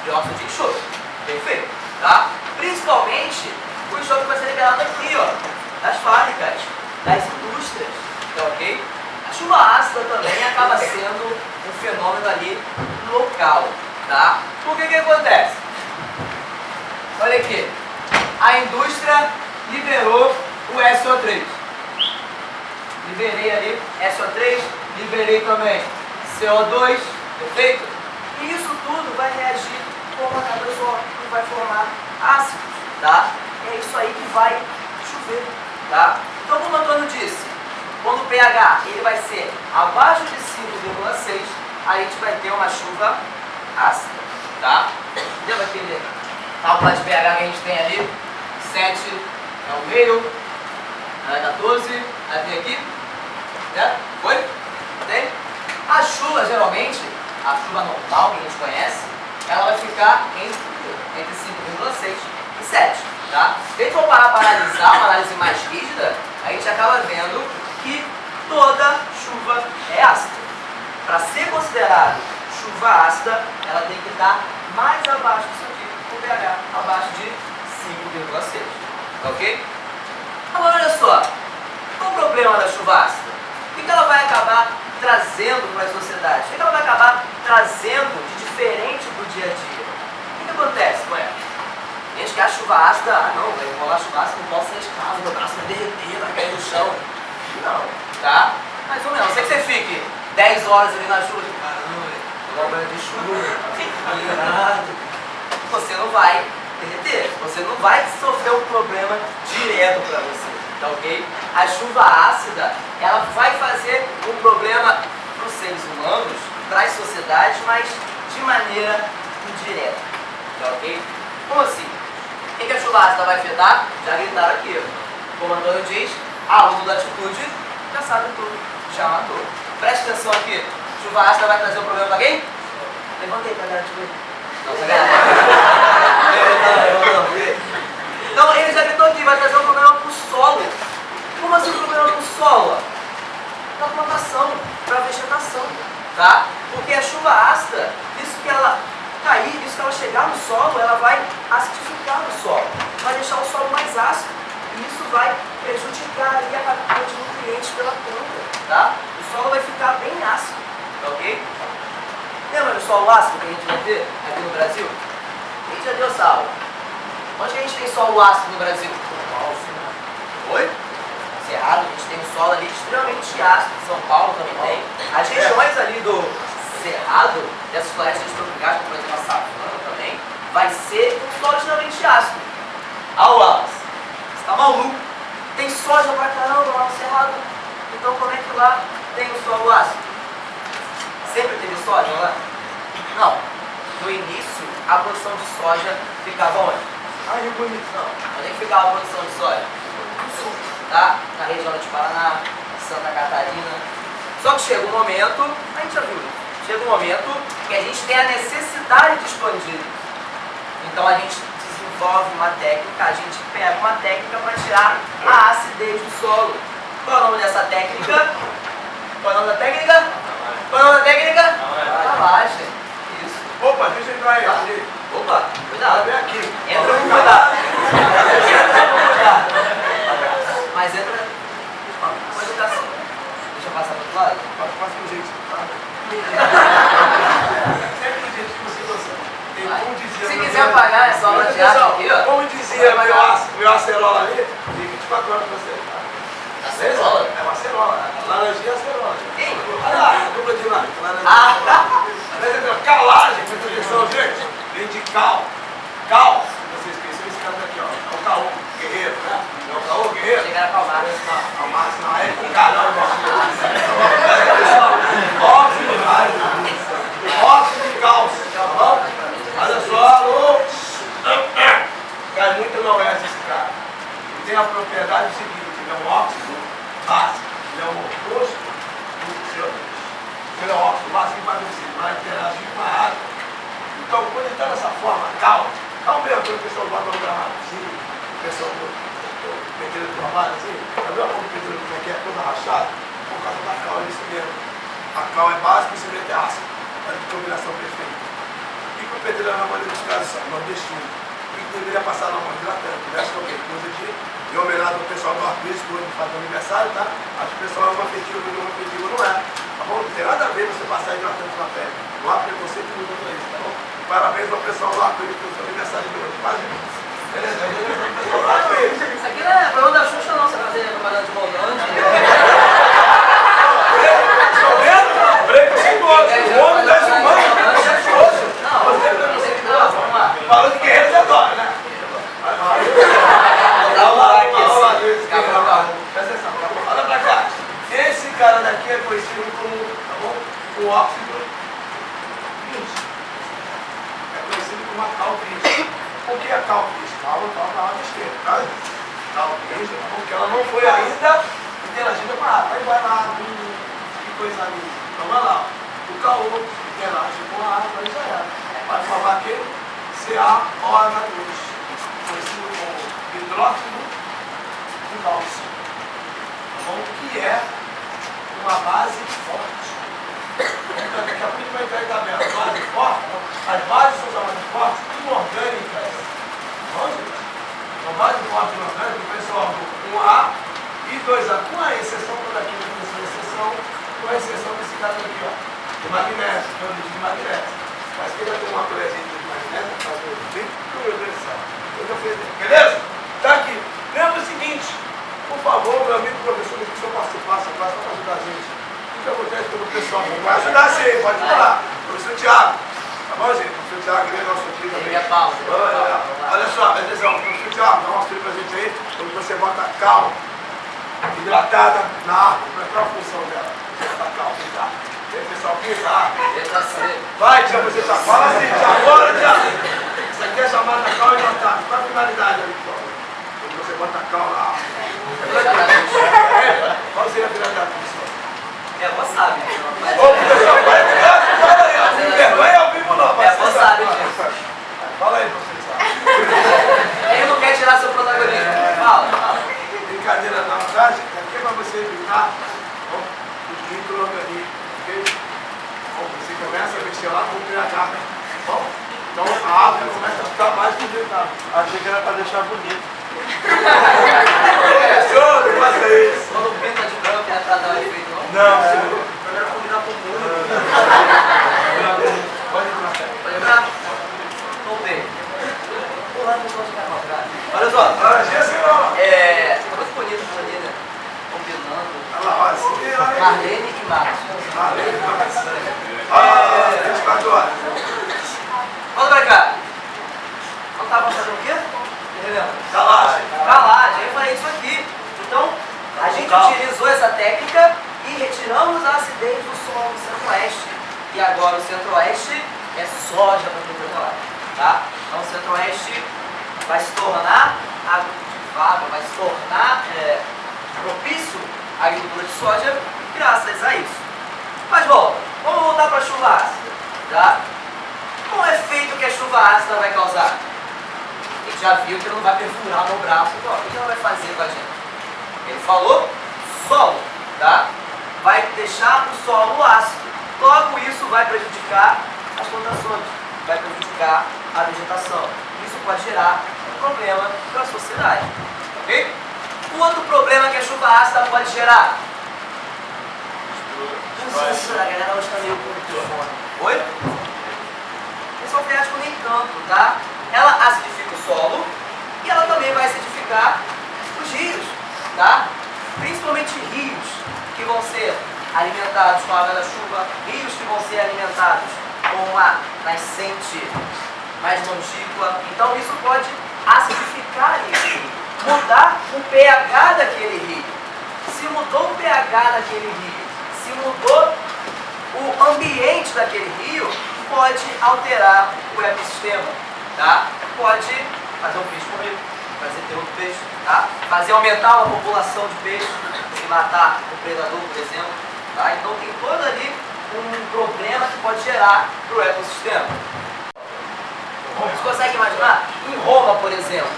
dióxido de enxofre. Perfeito, tá? Principalmente, o enxofre vai ser liberado aqui, ó, das fábricas, das indústrias, tá ok? A chuva ácida também acaba sendo um fenômeno ali local. Tá? Por que acontece? Olha aqui, a indústria liberou o SO3. Liberei ali SO3, liberei também CO2, perfeito? E isso tudo vai reagir com uma cadra e vai formar ácidos, tá? É isso aí que vai chover, tá? Então, como o Antônio disse, quando o pH ele vai ser abaixo de 5,6, a gente vai ter uma chuva ácida, tá? Lembra aquele cálculo de pH que a gente tem ali? 7 é o meio, 14, vai vir aqui, né? Foi? Tem? A chuva, geralmente, a chuva normal que a gente conhece, ela vai ficar entre 5,6 e 7, tá? Se a gente for parar para analisar, uma análise mais rígida, a gente acaba vendo que toda chuva é ácida. Para ser considerado chuva ácida, ela tem que estar mais abaixo disso aqui, com pH abaixo de 5,6, tá ok? Agora olha só, qual o problema da chuva ácida? O que ela vai acabar trazendo para a sociedade? O que ela vai acabar trazendo de diferente para o dia a dia? O que acontece com ela? Gente que a chuva ácida, não, vai rolar chuva ácida, não posso sair de casa, meu braço vai derreter, vai cair no chão. Não, tá? Mais ou menos, sei que você fique 10 horas ali na chuva, caramba, uma banho de chuva, irado. Você não vai derreter, você não vai sofrer um problema direto para você, tá ok? A chuva ácida, ela vai fazer um problema para os seres humanos, para as sociedades, mas de maneira indireta, tá ok? Como assim? O que a chuva ácida vai afetar? Já gritaram aqui, como o Antônio diz, aluno da atitude já sabe tudo, já matou. Preste atenção aqui, chuva ácida vai trazer um problema para quem? Levanta aí pra galera, deixa eu ver. Não, então ele já gritou aqui, vai trazer um problema para o solo. Como assim um problema para o solo? Para a plantação, para a vegetação, tá? Porque a chuva ácida, isso que ela cair, isso que ela chegar no solo, ela vai acidificar o solo, vai deixar o solo mais ácido, e isso vai prejudicar ali a captura de nutrientes pela planta, tá? O solo vai ficar bem ácido, tá ok? Lembra do solo ácido que a gente vai ter aqui no Brasil? A gente já deu essa aula. Onde que a gente tem solo ácido no Brasil? Oi? Cerrado, a gente tem um solo ali extremamente ácido, São Paulo também tem. As regiões ali do Cerrado, dessas florestas tropicais, como por exemplo a savana também, vai ser um solo extremamente ácido. Wallace, você tá maluco? Tem soja pra caramba lá no Cerrado. Então como é que lá tem o solo ácido? Sempre teve soja lá? Não. No início, a produção de soja ficava onde? Ah, Rio Bonito. Não. Onde é que ficava a produção de soja? No sul, tá? Na região de Paraná, Santa Catarina. Só que chega um momento, a gente já viu isso, chega um momento que a gente tem a necessidade de expandir. Então a gente desenvolve uma técnica, a gente pega uma técnica para tirar a acidez do solo. Qual é o nome dessa técnica? Qual é o nome da técnica? Qual é o nome da técnica? Lavagem. Isso. Opa, deixa eu entrar aí. Opa, cuidado. Vem aqui. Entra com cuidado. Entra com cuidado. Mas entra. Pode entrar assim. Deixa eu passar pro outro lado. Passa pro jeito. Sempre do jeito que você tem como dizer. Se quiser apagar essa aula de arte aqui, ó. Como dizia meu acerola ali, tem 24 horas pra você. Acerola? É uma acerola. Laranjinha é acerola. Quem? Olha lá, dupla dinâmica. Calagem, presta atenção, gente. Vem de cal. Cal. Você esqueceu esse cara daqui, ó. É o Caô, guerreiro, né? É o Caô, guerreiro. Chegar a calmar. Não, não, é com caramba. Presta atenção. Óxido de cálcio, tá bom? Olha só, alô. Cai muito no oeste esse cara. Ele tem a propriedade seguinte, ele é um óxido básico, ele é um oposto do CO2. Ele é um óxido básico emagrecido, vai interagir com a água. Então, quando ele está dessa forma, calma mesmo, quando o pessoal bota no gramado assim, o pessoal do pedreiro do trabalho assim, já viu a ponta do pedreiro como é que é, toda rachada? Por causa da cal, é isso mesmo. A cal é básica e o cimento é ácido. Olha que combinação perfeita. E que o pedreiro, na maioria dos casos, nordestino, que deveria passar na mão hidratante, veste qualquer coisa de em homenagem ao pessoal do artista, que hoje faz aniversário, tá? Acho que o pessoal é uma afetivo, não é. Tá bom? Não tem nada a ver você passar hidratante na pele. Não há preconceito nenhum contra isso, tá bom? Parabéns ao pessoal do arco pelo seu aniversário de hoje. Faz isso. Beleza? Isso aqui não é problema da Xuxa, não. Você vai fazer propaganda de Moldante. Estou vendo? Preconceituoso. O homem das humanas. uma calvície. O que é calvície? Calma de esquerda, tá? Calvície, porque ela não foi ainda interagida com a água. Aí vai lá, que coisa ali. Então vai lá, o calor interage com a água, aí já era. Vai formar aquele CaOH2, conhecido como hidróxido de cálcio. Tá bom? Que é uma base forte. Então, daqui a pouco a gente vai entrar em tabela. Base forte, as bases são chamadas de fortes inorgânicas. Bom, gente? Então, base forte inorgânica, o pessoal com A e 2A, com a exceção, toda aqui na exceção, com a exceção desse cara aqui, ó, de magnésio, que é o líquido de magnésio. Mas que vai ter uma colherzinha de magnésio, para fazer o líquido, meu Deus do céu. Eu já fiz, beleza? Tá aqui. Lembra o seguinte, por favor, meu amigo professor, que o senhor participasse, só para ajudar a gente. O que acontece com o pessoal? Vai ajudar sim, pode falar. Professor Tiago. Tá bom, gente? Professor Tiago, ele é nosso aqui também. Olha só, presta atenção. Professor Tiago, dá um auxílio pra gente aí. Quando você bota cal hidratada na água, qual é a função dela? Você bota cal hidratada. Tem pessoal aqui, tá? Vai, Tiago, você tá. Fala assim, Tiago. Bora, Tiago. Isso aqui é chamada cal hidratada. Qual a finalidade aí, pessoal? Quando você bota cal na água. Qual seria a finalidade, professor? Minha avó sabe. Ô, professor, fala aí, ó. Não vergonha ao vivo, não. Minha avó sabe disso. Fala aí, professor. Ele não quer tirar seu protagonismo. Fala. Brincadeira não, tá, gente? Aqui é pra você evitar os micro-organismos, ok? Bom, você começa a mexer lá com o pH, bom? Então a água começa a ficar mais concentrada. Achei que era pra deixar bonito. Professor, não faça isso. Quando pinta de branco é pra dar um efeito, não? Não, senhor. Eu quero combinar com o mundo. Pode entrar. Pode lembrar? Vamos ver. Olá, pessoal de canal, cara. Olha só. Olha, senhor. Tá muito bonito isso ali, né? Combinando. Olha lá, olha. Marlene e Marcos. Olha, 24 horas. Volta pra cá. Não tava fazendo o quê? Entendeu? Calagem. Calagem, eu falei isso aqui. Então, a gente utilizou essa técnica e retiramos a acidez do solo do centro-oeste. E agora o centro-oeste é soja para todo lado, tá? Então o centro-oeste vai se tornar agricultivável, vai se tornar propício à agricultura de soja graças a isso. Mas volta, vamos voltar para a chuva ácida, tá? Qual o efeito que a chuva ácida vai causar? A gente já viu que não vai perfurar no braço, então, o que ela vai fazer com a gente? Ele falou solo, tá? Vai deixar o solo ácido. Logo isso vai prejudicar as plantações, vai prejudicar a vegetação. Isso pode gerar um problema para a sociedade, ok? O outro problema que a chuva ácida pode gerar? A galera hoje está meio com fome. Oi? Esse freático nem tanto, tá? Ela acidifica o solo e ela também vai acidificar os rios, tá? Principalmente rios que vão ser alimentados com a água da chuva, rios que vão ser alimentados com a nascente mais longínqua. Então isso pode acidificar esse rio, mudar o pH daquele rio. Se mudou o pH daquele rio, se mudou o ambiente daquele rio, pode alterar o ecossistema, tá? Pode fazer um peixe morrer, fazer ter outro peixe, tá? Fazer aumentar a população de peixe, se matar o predador, por exemplo, tá? Então tem todo ali um problema que pode gerar para o ecossistema. Você consegue imaginar? Em Roma, por exemplo.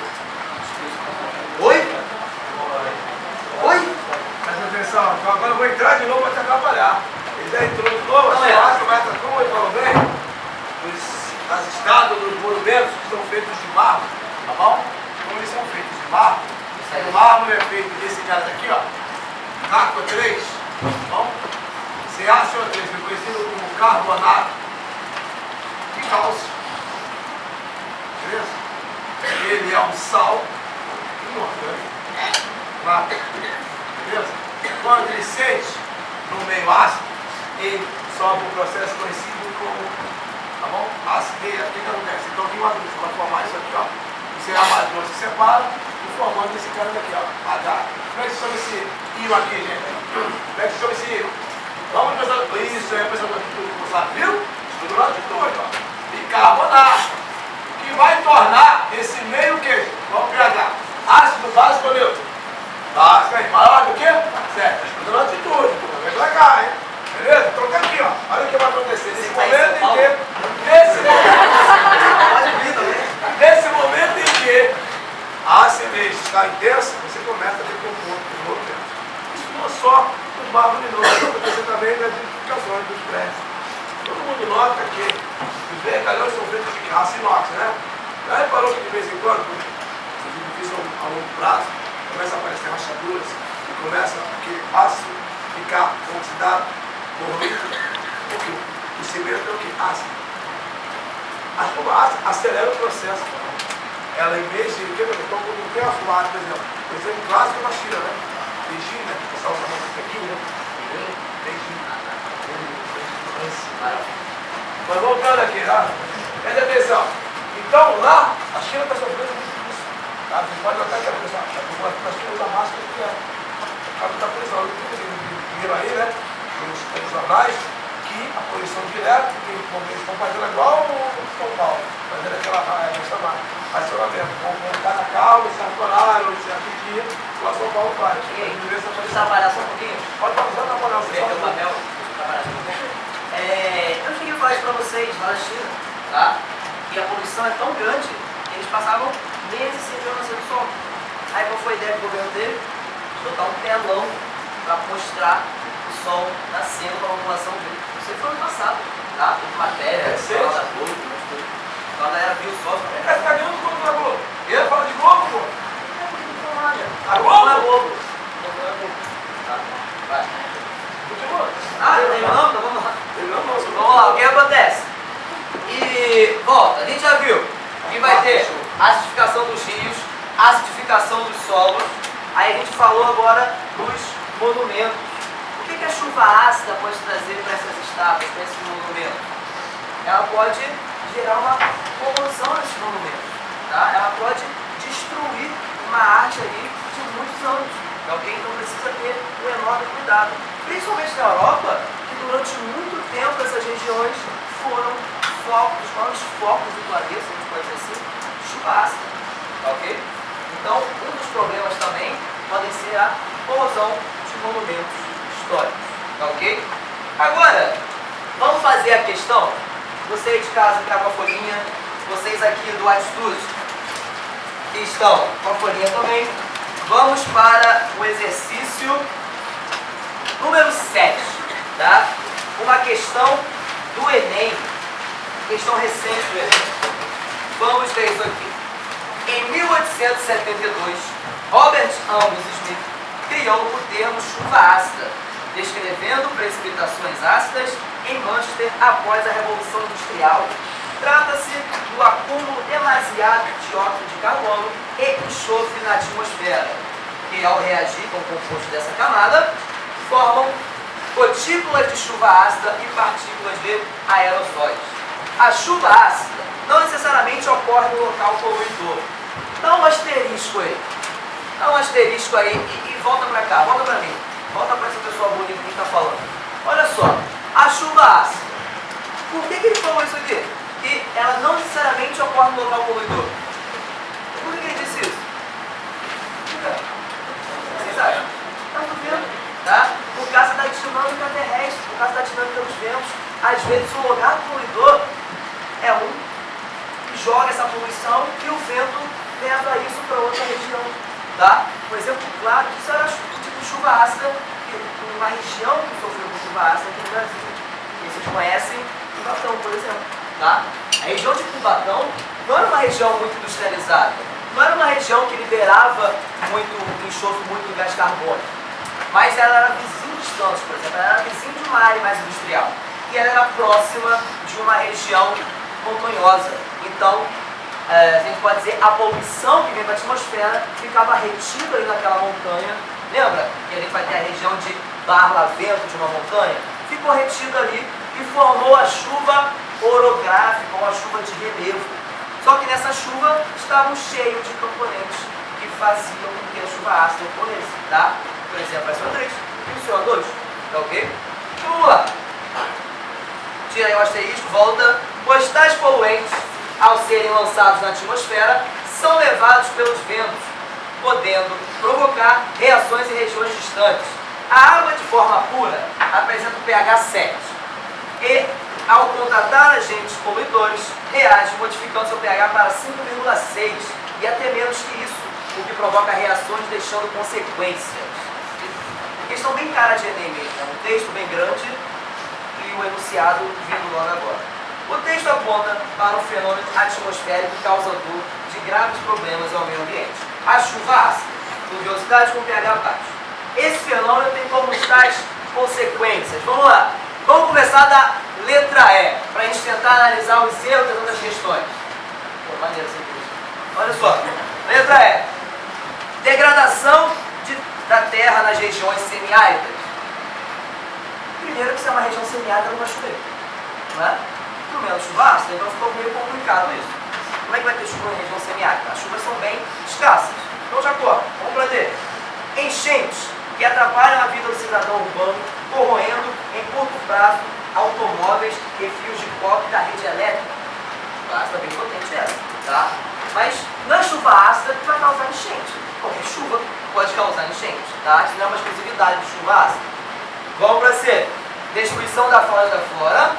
Oi? Oi? Presta atenção, então agora eu vou entrar de novo para te atrapalhar. Ele já entrou de novo, Não a é. churrasca vai estar, como ele falou bem, as escadas dos monumentos que são feitos de mármore, tá bom? Como eles são feitos de mármore, o mármore é feito desse cara daqui, ó, CaCO3, tá bom? CaCO3, reconhecido como carbonato de cálcio, beleza? Ele é um sal inorgânico, claro, beleza? Quando ele sente no meio ácido, ele sofre um processo conhecido como, tá bom? Acideira. O que acontece? Então, aqui uma vez, vai formar isso aqui, ó. O CA+2 se separa e formando esse cara daqui, ó. H. Como é que se chama esse íon aqui, gente? Como é que se chama esse íon? Vamos pensar. Isso é a pessoa que tudo sabe, viu? Estudo lá de tudo, ó. Bicarbonato. está intensa, você começa a decompor o movimento. Isso não é só nos barros luminosos, isso acontece também nas edificações dos prédios. Todo mundo nota que os vergalhões são feitos de aço inox, né? Já reparou que de vez em quando, os edifícios a longo prazo, começa a aparecer rachaduras e começa aquele aço ficar oxidado, corroído? Porque o cimento é o que? Ácido. A chuva ácida acelera o processo. Ela, em vez de. Então, quando tem a chuva ácida, por exemplo, clássico na China, né? Beijinho, né? O pessoal usa muito aqui, né? Beijinho. Mas voltando aqui, tá? Preste atenção. Então, lá, a China está sofrendo muito disso. Tá? Você pode notar que a pessoa da China usa máscara que é. Está prisão. Viram aí, né? Nos jornais, que a poluição direta, que eles estão fazendo igual o São Paulo, fazendo aquela racionamento. Vão montar na calma, certo horário, certo dia, lá São Paulo faz. Deixa eu trabalhar só um pouquinho. Pode só trabalhar o Meu papel. Eu cheguei a falar isso para vocês lá na China, tá? Que a poluição é tão grande que eles passavam meses sem ver o nascer do sol. Aí qual foi a ideia do governo dele? Botar um telão para mostrar o sol nascendo para a população ver. Isso foi ano passado, tá? Teve matéria, Jornal da Globo, tudo. Então a galera viu o sol. Você está ganhando o Globo da Globo? Eu falo de Globo, pô? A Globo não é Globo. Tá? Vai. Terminamos? Então vamos lá. Vamos lá, o que acontece? E, volta, a gente já viu que vai ter acidificação dos rios, acidificação dos solos. Aí a gente falou agora dos monumentos. O que a chuva ácida pode trazer para essas estátuas, para esses monumentos? Ela pode gerar uma comoção nesses monumentos. Tá? Ela pode destruir uma arte ali de muitos anos. Ok? Então precisa ter um enorme cuidado. Principalmente na Europa, que durante muito tempo essas regiões foram os maiores focos do planeta, a gente pode dizer assim, de chuva ácida. Ok? Então, um dos problemas também pode ser a corrosão de monumentos históricos. Ok? Agora, vamos fazer a questão. Você aí de casa que está com a folhinha, vocês aqui do Atitude que estão com a folhinha também. Vamos para o exercício número 7, tá? Uma questão do Enem, questão recente do Enem. Vamos ver isso aqui. Em 1872, Robert Angus Smith criou o termo chuva ácida, descrevendo precipitações ácidas em Manchester após a Revolução Industrial. Trata-se do acúmulo demasiado de dióxido de carbono e enxofre na atmosfera, que ao reagir com o composto dessa camada, formam gotículas de chuva ácida e partículas de aerossóis. A chuva ácida não necessariamente ocorre no local poluidor. Dá um asterisco aí. Dá um asterisco aí e volta para cá, volta para mim. Volta para essa pessoa bonita que está falando. Olha só, a chuva ácida. Por que ele falou isso aqui? Que ela não necessariamente ocorre no local poluidor. Por que ele disse isso? Vocês acham? Está vendo? Tá? Por causa da dinâmica terrestre, por causa da dinâmica dos ventos. Às vezes o lugar poluidor é um que joga essa poluição e o vento leva isso para outra região. Tá? Um exemplo claro disso era o tipo de chuva ácida, uma região que sofreu com chuva ácida aqui no Brasil. E vocês conhecem Cubatão, por exemplo. Tá? A região de Cubatão não era uma região muito industrializada, não era uma região que liberava muito enxofre, muito gás carbônico, mas ela era vizinha de Santos, por exemplo, ela era vizinha de uma área mais industrial e ela era próxima de uma região montanhosa. Então, a gente pode dizer, a poluição que vem para a atmosfera ficava retida ali naquela montanha. Lembra que a gente vai ter a região de barro-vento de uma montanha? Ficou retida ali e formou a chuva orográfica, ou a chuva de relevo. Só que nessa chuva estavam cheios de componentes que faziam com que a chuva ácida ocorresse, tá? Por exemplo, a CO3 e o CO2, tá ok? Então, vamos lá. Tira aí o asterisco, volta. Pois tais poluentes, ao serem lançados na atmosfera, são levados pelos ventos, podendo provocar reações em regiões distantes. A água de forma pura apresenta o pH 7 e, ao contratar agentes poluidores, reage modificando seu pH para 5,6 e até menos que isso, o que provoca reações deixando consequências. Questão bem cara de Enem mesmo, é um texto bem grande e o enunciado vindo logo agora. O texto aponta para um fenômeno atmosférico causador de graves problemas ao meio ambiente. A chuva ácida, pluviosidade com pH baixo. Esse fenômeno tem como tais consequências. Vamos lá. Vamos começar da letra E, para a gente tentar analisar os erros das outras questões. Pô, maneiro essa aqui. Olha só. Letra E. Degradação da terra nas regiões semiáridas. Primeiro que se é uma região semiárida não vai chover. Não é? No menos chuva ácida, então ficou meio complicado isso. Como é que vai ter chuva em região semiárida? As chuvas são bem escassas. Então já corre. Vamos para D. Enchentes que atrapalham a vida do cidadão urbano, corroendo em curto prazo automóveis e fios de cobre da rede elétrica. Chuva ácida bem potente essa, tá? Mas na chuva ácida que vai causar enchente. Qualquer chuva pode causar enchente, tá? Isso não é uma exclusividade de chuva ácida. Vamos para C. Destruição da fauna e da flora,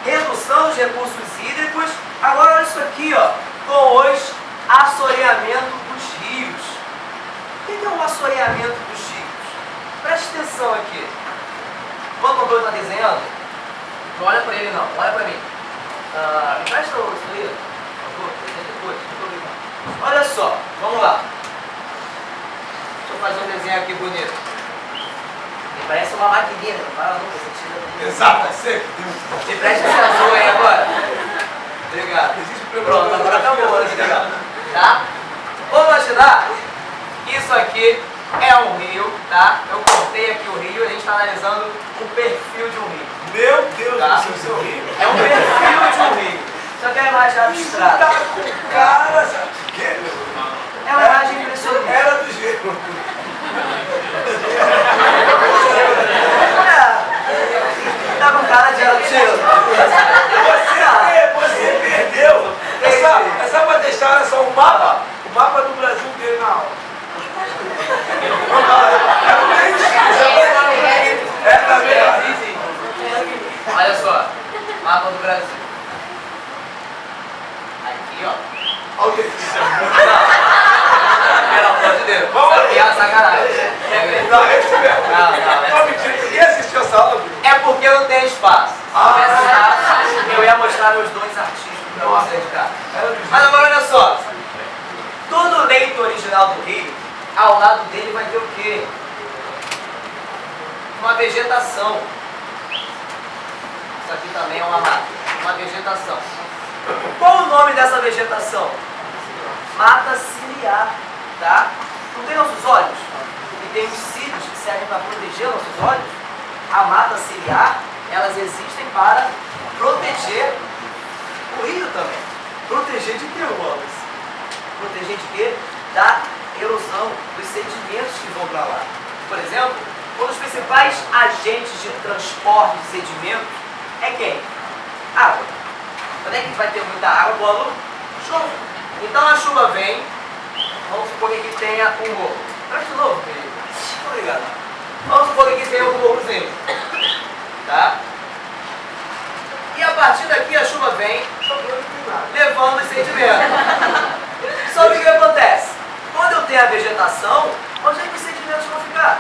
redução dos recursos hídricos. Agora olha isso aqui, ó, com os assoreamento dos rios. O que é o assoreamento dos rios? Preste atenção aqui. Quando o doutor está desenhando, não olha para ele não, olha para mim. Presta o isso aí, por favor, depois, muito obrigado. Olha só, vamos lá. Deixa eu fazer um desenho aqui bonito. Ele parece uma maquininha, não para nunca, você tira. Exato, é sempre. Me presta esse azul aí agora. Obrigado. Pronto, agora acabou, olha que legal. Tá? Vamos imaginar que isso aqui é um rio, tá? Eu cortei aqui o rio e a gente está analisando o perfil de um rio. Meu Deus Tá? do céu, seu rio. É um perfil de um rio. Só que é uma imagem abstrata. Tá com cara, sabe o quê? É uma imagem impressionante. Era do gelo. Tá com cara de gelo. Você perdeu. Essa pra deixar era só um mapa. O mapa do Brasil dele na aula. É da verdade. Olha só, mapa do Brasil. Aqui, ó. Olha o que Pelo amor de Deus. Vamos Essa piada é sacanagem. Pega aí. Não, esse mesmo. Não. Não, mentira. Ninguém assistiu essa aula, viu? É porque não tem espaço. Se tivesse espaço, eu ia mostrar meus dons artísticos pra vocês, cara. Mas agora olha só. Todo leito original do rio, ao lado dele vai ter o quê? Uma vegetação. Isso aqui também é uma mata. Uma vegetação. Qual o nome dessa vegetação? Mata ciliar, tá? Não tem nossos olhos? E tem os cílios que servem para proteger nossos olhos? A mata ciliar, elas existem para proteger o rio também. Proteger de quê, Wallace? Proteger de quê? Da erosão, dos sedimentos que vão para lá. Por exemplo, um dos principais agentes de transporte de sedimentos é quem? Água. Quando é que vai ter muita água? Quando chove. Então a chuva vem, vamos supor que aqui tenha um morro. Traz de novo, querido. Obrigado. Vamos supor que aqui tenha um morrozinho. Tá? E a partir daqui a chuva vem levando os sedimentos. Só que o que acontece? Quando eu tenho a vegetação, onde é que os sedimentos vão ficar?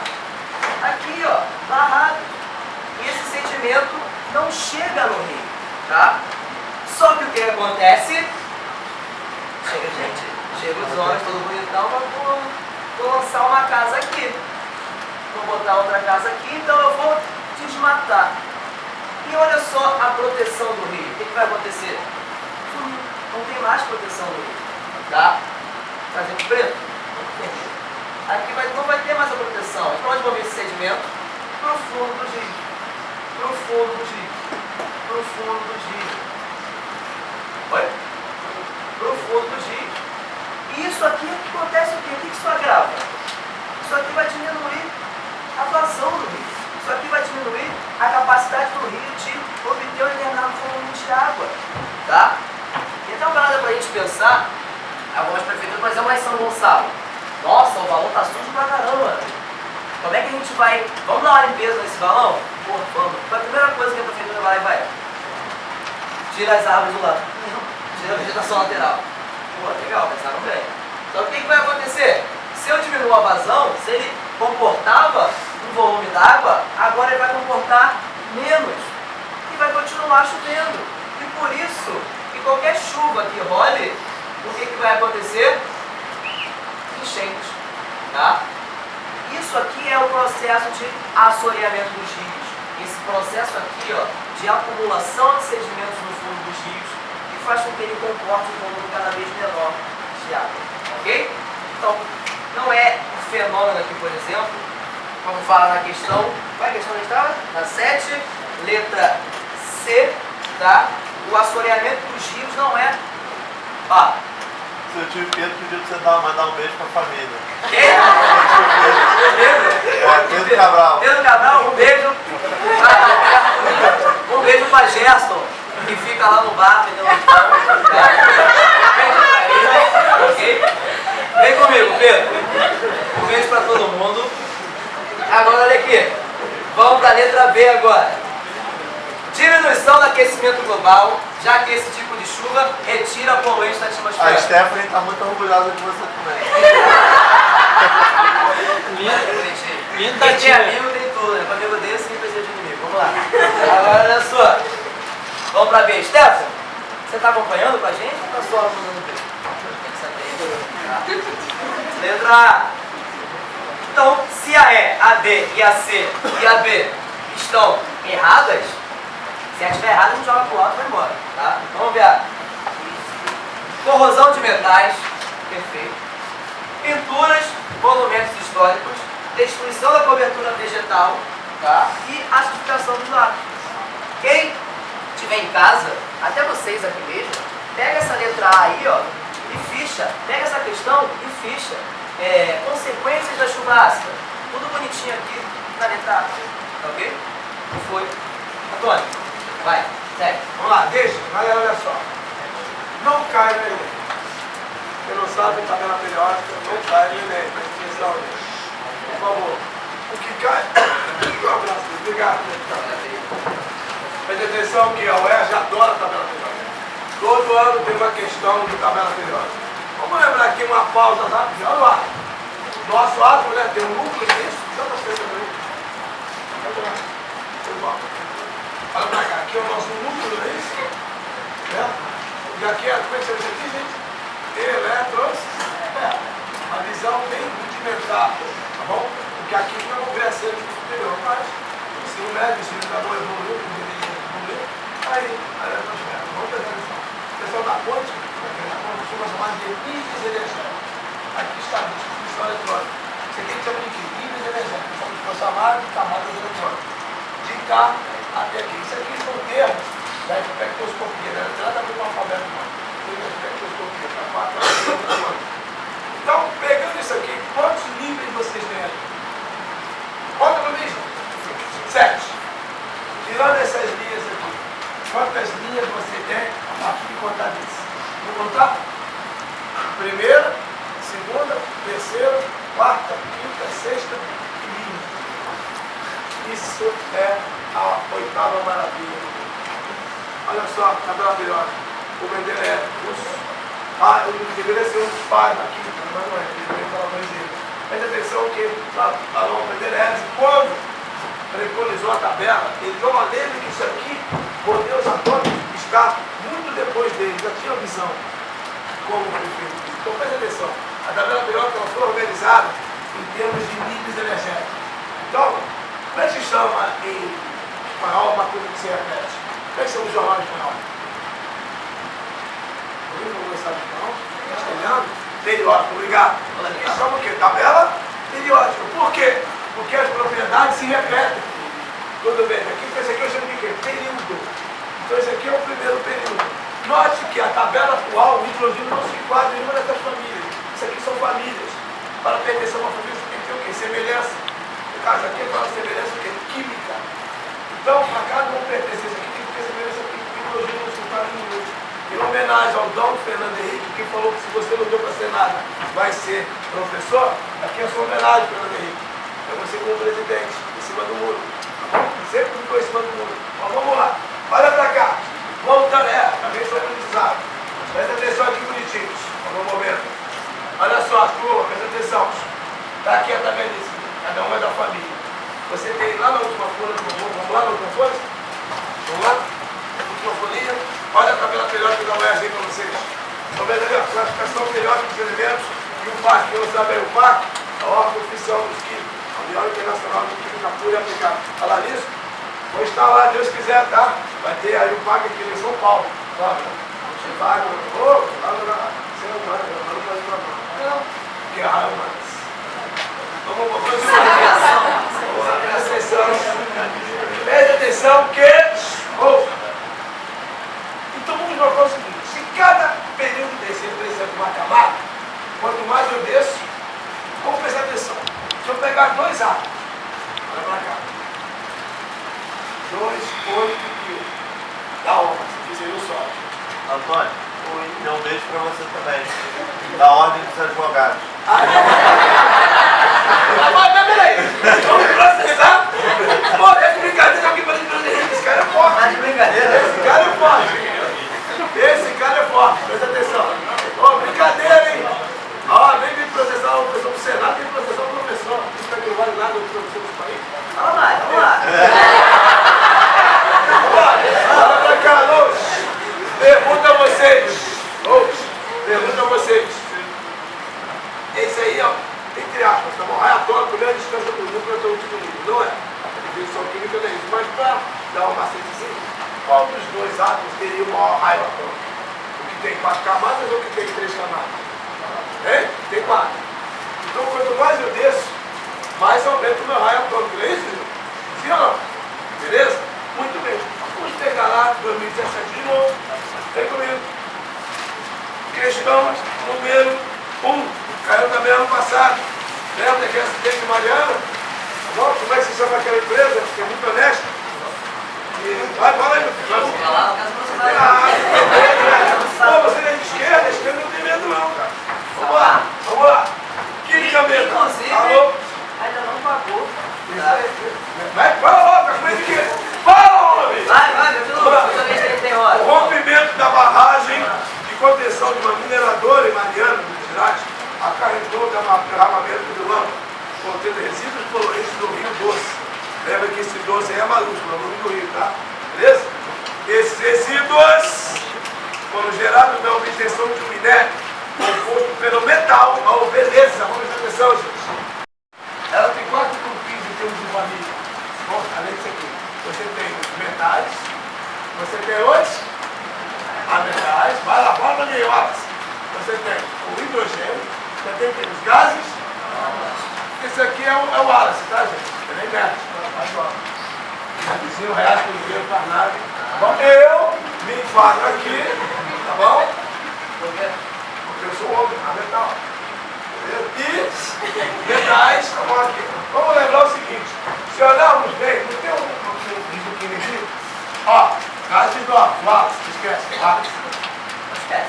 Aqui, ó, barrados. E esse sedimento não chega no rio, tá? Só que o que acontece? Chega, gente. Chega os homens, todo bonitão, vou lançar uma casa aqui. Vou botar outra casa aqui, então eu vou desmatar. E olha só a proteção do rio. O que vai acontecer? Não tem mais proteção do rio. Tá? Trazendo preto? Aqui não vai ter mais a proteção. Então onde vão vir esse sedimento? Pro fundo do rio. Pro fundo do rio. Pro fundo do rio. Oi? Pro fundo do rio. E isso aqui acontece o quê? O que isso agrava? Isso aqui vai diminuir a vazão do rio. Isso aqui vai diminuir a capacidade do rio de obter um determinado volume de água. Tá? Então, parada para a gente pensar, algumas prefeituras, por exemplo, lá em São Gonçalo. Nossa, o balão tá sujo pra caramba. Como é que a gente vai... Vamos dar uma limpeza nesse balão? Pô, vamos. Foi a primeira coisa que a prefeitura vai. Tira as árvores do lado. Tira a vegetação lateral. Pô, legal, pensaram bem. Então o que vai acontecer? Se eu diminuir a vazão, se ele comportava um volume d'água, agora ele vai comportar menos e vai continuar chovendo. E por isso, que qualquer chuva que role, o que vai acontecer? Enchentes. Tá? Isso aqui é o processo de assoreamento dos rios. Esse processo aqui, ó, de acumulação de sedimentos no fundo dos rios, que faz com que ele comporte um volume cada vez menor de água. Ok? Então, não é um fenômeno aqui, por exemplo, como fala na questão. Qual é a questão que estava? Na 7, letra C, tá? O assoreamento dos rios não é. Ó. Seu tio Pedro pediu pra você mandar um beijo pra família. Quem? Pedro? Pedro Cabral. Pedro Cabral, um beijo. Um beijo pra Gerson, que fica lá no bar, me deu um beijo pra ele, ok? Vem comigo, Pedro. Um beijo pra todo mundo. Agora, olha aqui. Vamos pra letra B agora. Diminuição do aquecimento global, já que esse tipo de chuva retira poluentes da atmosfera. A Stephanie está muito orgulhosa de você também. Quem tem amigo tem tudo, né? Para amigo desse, sem precisa de inimigo. Vamos lá. Agora, olha só. Vamos pra B. Stephanie, você está acompanhando com a gente ou está só mandando B? Tem que saber. Letra A. Então, se a E, a D e a C e a B estão erradas, se ela estiver errada, a gente joga pro alto e vai embora. Tá? Vamos ver. Corrosão de metais, perfeito. Pinturas, monumentos históricos, destruição da cobertura vegetal, tá? E acidificação dos lagos. Quem estiver em casa, até vocês aqui mesmo, pega essa letra A aí, ó, e ficha. Pega essa questão e ficha. Consequências da chuva ácida. Tudo bonitinho aqui na letra A. Tá ok? Não foi? Antônio, vai, segue. Vamos lá, deixa, galera, olha só. Não cai no Enem. Quem não sabe, tabela periódica, não cai no Enem. Presta atenção, por favor. O que cai. Um abraço, obrigado. Presta atenção que a UERJ adora a tabela periódica. Todo ano tem uma questão de tabela periódica. Vamos lembrar aqui uma pausa rápida. Olha lá. Nosso átomo, né, tem um núcleo disso. Já está escrevendo aí. Olha pra cá, aqui é o nosso núcleo, não é isso? Né? E aqui é, como é que chama isso aqui, gente? Elétrons. Uma visão bem rudimentar, tá bom? Porque aqui não é ser superior, mas o ensino médio, o ensino da boa evoluiu, o evoluiu. Aí, a eletrosfera. Vamos prestar atenção. O pessoal da quântica, costuma chamar de níveis energéticos. Aqui está a distribuição eletrônica. Você tem que chamar de quê? Níveis energéticos. Vamos chamar de camadas eletrônicas. De cá até aqui. Isso aqui são termos da espectroscopia, né? Não tem nada a ver com o alfabeto, não. Tem a espectroscopia, para 4 Então, pegando isso aqui, quantos níveis vocês têm aí? Conta para mim, 7. Tirando essas linhas aqui, quantas linhas você tem a partir de contar disso? Vou contar? Primeira, segunda, terceira, quarta, quinta, sexta e linha. Isso é a 8ª maravilha. Olha só, tabela periódica. O Mendeleev, eu deveria ser um dos pais da química, mas não é, deveria falar mais ele. Preste atenção que o Mendeleev, quando preconizou a tabela, ele deu uma lembra que isso aqui, por Deus atômicos, está muito depois dele, já tinha visão como foi feito. Então preste atenção, a tabela periódica foi organizada em termos de níveis energéticos. Então, como é que se chama em espanhol uma coisa que se repete? Como é que chama o jornal em espanhol? Alguém não sabe espanhol? Castelhano? Periódico, obrigado. Eles chamam o quê? Tabela periódica. Por quê? Porque as propriedades se repetem. Tudo bem, aqui, esse aqui eu chamo de quê? Período. Então esse aqui é o primeiro período. Note que a tabela atual, o hidrogênio não se enquadra em nenhuma dessas famílias. Isso aqui são famílias. Para pertencer a uma família, você tem que ter o quê? Semelhança. No caso aqui, para semelhança o quê? Química. Então, para cada um pertencer, isso aqui tem que ter semelhança química. O hidrogênio não se enquadra em nenhum. Em homenagem ao Dom Fernando Henrique, que falou que se você não deu para ser nada, vai ser professor, aqui é a sua homenagem, Fernando Henrique. É você como presidente, em cima do muro. Tá bom? Sempre ficou em cima do muro. Mas vamos lá. Olha para cá. Voltando, também sou aprendizado. Presta atenção aqui, bonitinhos. Por um momento. Olha só. vendo ali, ó, classificação periódica dos elementos e o PAC. Quem não sabe aí o PAC, a órgão oficial dos químicos, a União Internacional de Química Pura e Aplicada. Falar nisso? Vou estar lá, Deus quiser, tá? Vai ter aí o PAC aqui em São Paulo. Sabe? Você vai, lá na semana, não vai não. Que raio, mas. Vamos fazer uma presta atenção. Preste atenção que. Então vamos notar o seguinte: se cada período desse representa uma camada, quanto mais eu desço, vamos prestar atenção. Se eu pegar 2 átomos, olha pra cá. 2, 8 e 1. Da honra, que seria o sódio. Antônio, tem um beijo pra você também. Da ordem dos advogados. Mas peraí, vamos processar? Pô, é brincadeira aqui pra dizer, esse cara é forte. Tá de brincadeira? Esse cara é forte. Esse cara é forte, presta atenção. Ô, brincadeira, hein? Ó, vem me processar o professor do Senado, vem processar o professor. Isso aqui não vale nada do professor do país. Vamos lá, vamos lá. Olha pra cá, Luz. Pergunta a vocês. Luz, pergunta a vocês. Esse aí, ó, entre aspas, tá bom? Raio atômico, né? A distância do núcleo até o último núcleo. Não é? A definição química não é isso. Mas para dar um macetezinho, qual dos 2 átomos teria o maior raio atômico? O que tem 4 camadas ou o que tem 3 camadas? Hein? Tem 4. Então, quanto mais eu desço, mais aumenta o meu raio atômico. Não é isso, Júlio? Sim ou não? Beleza? Muito bem. Vamos pegar lá 2017 de novo. Vem comigo. Questão número 1. Caiu também ano passado. Lembra daquele acidente de Mariana? Bom, como é que se chama aquela empresa? Que é muito honesta. E... Vai, fala aí, meu filho. Vai lá, no caso você Pô, você é de esquerda, esquerda não tem medo não, cara. Vamos lá, vamos lá. Química mesmo. Inclusive, alô? ainda não pagou. Vai, fala logo, como é que fala, homem! Vai, meu filho, totalmente tem hora. O rompimento da barragem de contenção de uma mineradora em Mariana, Minas Gerais, acarretou o derramamento do lama, contendo resíduos poluentes do Rio Doce. Lembra que esse doce aí é maiúsculo, no do Rio, tá? Beleza? Esses resíduos foram gerados na obtenção de um minério composto pelo metal. Oh, beleza, vamos prestar atenção, gente. Ela tem 4 grupinhos em termos de família. Bom, além disso aqui, você tem os metais, você tem os metais, vai lá, bora ali, Wallace. Você tem o hidrogênio, você tem os gases. Esse aqui é o Wallace, tá, gente? Ele nem mete, vai embora. Vizinho, o resto do dinheiro para nada. Bom, eu me enquadro aqui, tá bom? Porque eu sou homem, metal. E metais, tá bom aqui. Vamos lembrar o seguinte, se olharmos bem, não tem um risco aqui, ó, gás de hidrógeno, Wallace, esquece, Wallace.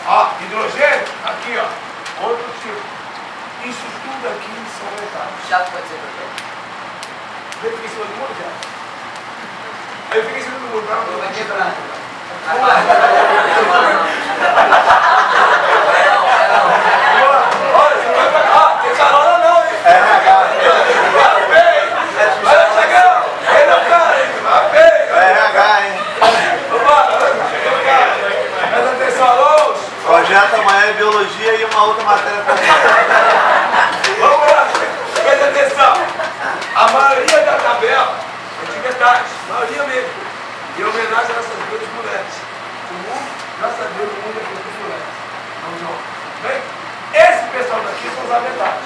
Ó, hidrogênio, aqui ó, outro tipo. Isso tudo aqui são metais. Já pode dizer pra quê? Ele fica em cima do muro, já. Ele fica em cima do muro, tá? Vai quebrar. Vamos lá. Olha, você vai pra cá. Tem carona não, hein? Vai bem. Vai chegando. Ele não cai. Vai bem. RH, hein? Vamos lá. Presta atenção, alô. Projeto amanhã é biologia e uma outra matéria também. Vamos lá. Presta atenção. A maioria da tabela é de metais. A maioria mesmo. Em homenagem a essas duas mulheres. O mundo, graças a Deus, o mundo é feito de mulheres. Vamos lá. Bem? Esse pessoal daqui são os metais.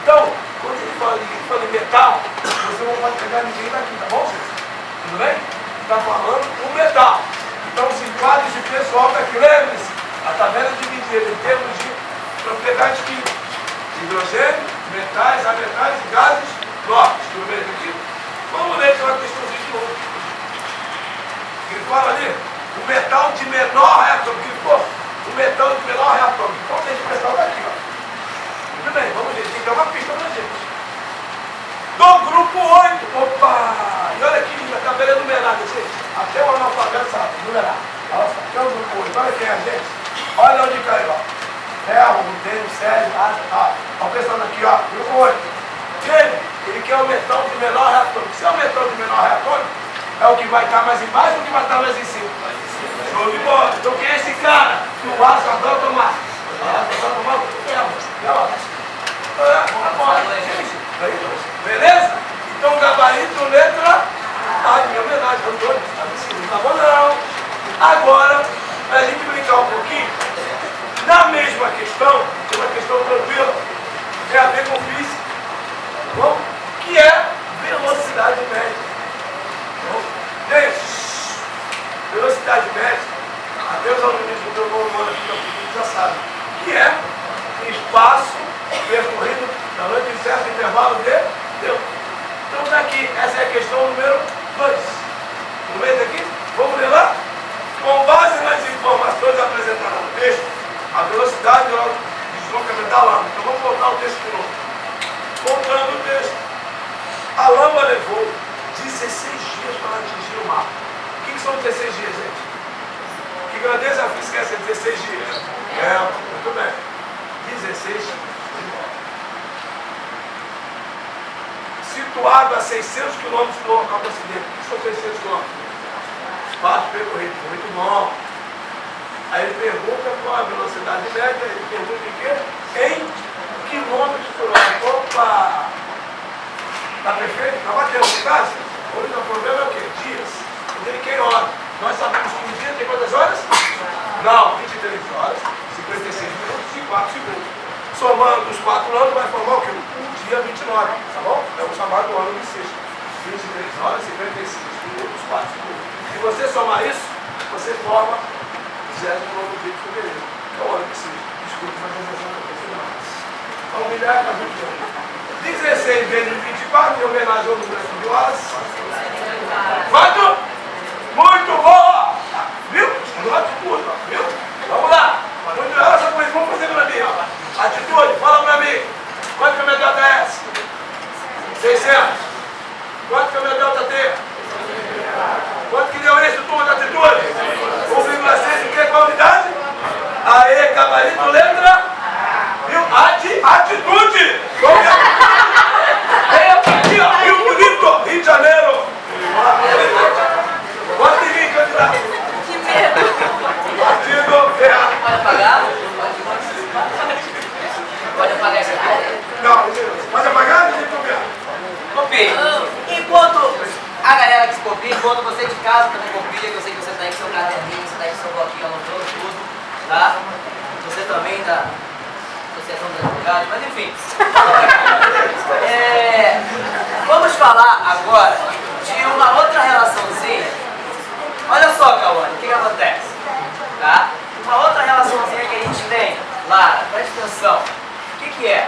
Então, quando ele fala em metal, você não pode pegar ninguém daqui, tá bom, gente? Tudo bem? Está falando o metal. Então, se enquadra esse pessoal daqui. Lembre-se, a tabela é dividida em termos de propriedades químicas. Hidrogênio, metais, ametais e gases nobres. Tudo bem aqui? Vamos ler uma questãozinha de novo. Ele fala ali, o metal de menor reatômico. Grifou? O metal de menor reatômico. Então deixa o pessoal daqui, ó. Tudo bem, vamos ver. Tem que dar uma pista pra gente. Do grupo 8. Opa! E olha aqui, a tabela é numerada, gente. Até o analfabeto sabe, numerar. Olha só, aqui é o grupo 8. Olha quem é a gente. Olha onde caiu, ó. Ferro, glutênio, césio, ácido, ó. Olha o pessoal aqui, ó. Grupo 8. Ele quer o metal de menor reatômico. Se é o metal de menor reatômico, é o que vai estar mais embaixo ou o que vai estar mais em cima? Show de bola. Então quem é esse cara que o Wallace adora tomar? questão tranquila, tem a ver com física, tá bom? Que é velocidade média. Tá bom? Gente, velocidade média, até os alunos do meu humano aqui no futuro já sabem, que é espaço percorrido durante um certo intervalo de tempo. Então está aqui, essa é a questão número 2. No meio daqui, vamos ler lá? Com base nas informações apresentadas no texto, a velocidade do deslocamento da lâmpada. Então vamos voltar ao texto de novo. Voltando o texto. A lâmpada levou 16 dias para atingir o mar. O que são 16 dias, gente? Que grandeza física é essa 16 dias? Muito bem. 16 dias. Situado a 600 km do local do acidente. O que são 600 km? Espaço percorrido, muito bom. Aí ele pergunta qual a velocidade média, ele pergunta em quê? Em quilômetros por hora. Opa! Está perfeito? Está batendo, no caso? O único problema é o quê? Dias. Ele quer hora. Nós sabemos que um dia tem quantas horas? Não, 23 horas, 56 minutos e 4 segundos. Somando os 4 anos vai formar o quê? Um dia 29, tá bom? É o chamado ano bissexto. 23 horas, 56 minutos, 4 segundos. Se você somar isso, você forma o 29 dia de fevereiro. É o ano bissexto. Desculpe, mas não é não. Vamos virar para 16 vezes 24, em homenagem ao número de horas. Quanto? Muito bom! Viu? Note tudo, viu? Vamos lá. Muito horas, vamos fazer para mim, ó. Atitude, fala para mim. Quanto que é meu delta S? 600. Quanto que é meu delta T? Quanto que deu esse turno da atitude? 1,6 em que? Qual unidade? Aê, gabarito, letra? Viu? Atitude! Aqui, ó, Rio Bonito, Rio de Janeiro. Quanto em mim, candidato? Que medo! Partido ferro. Pode apagar? Pode apagar essa aqui? Não, pode apagar? Copie. Enquanto a galera que copia, enquanto você de casa também copia, que eu sei que você está aí com seu caderninho, você está aí com seu bloquinho anotando tudo, tá? Você também da Associação dos Advogados, mas enfim. Vamos falar agora de uma outra relaçãozinha. Olha só, Cauane, o que acontece? Tá? Uma outra relaçãozinha que a gente tem, Lara, presta atenção. O que é?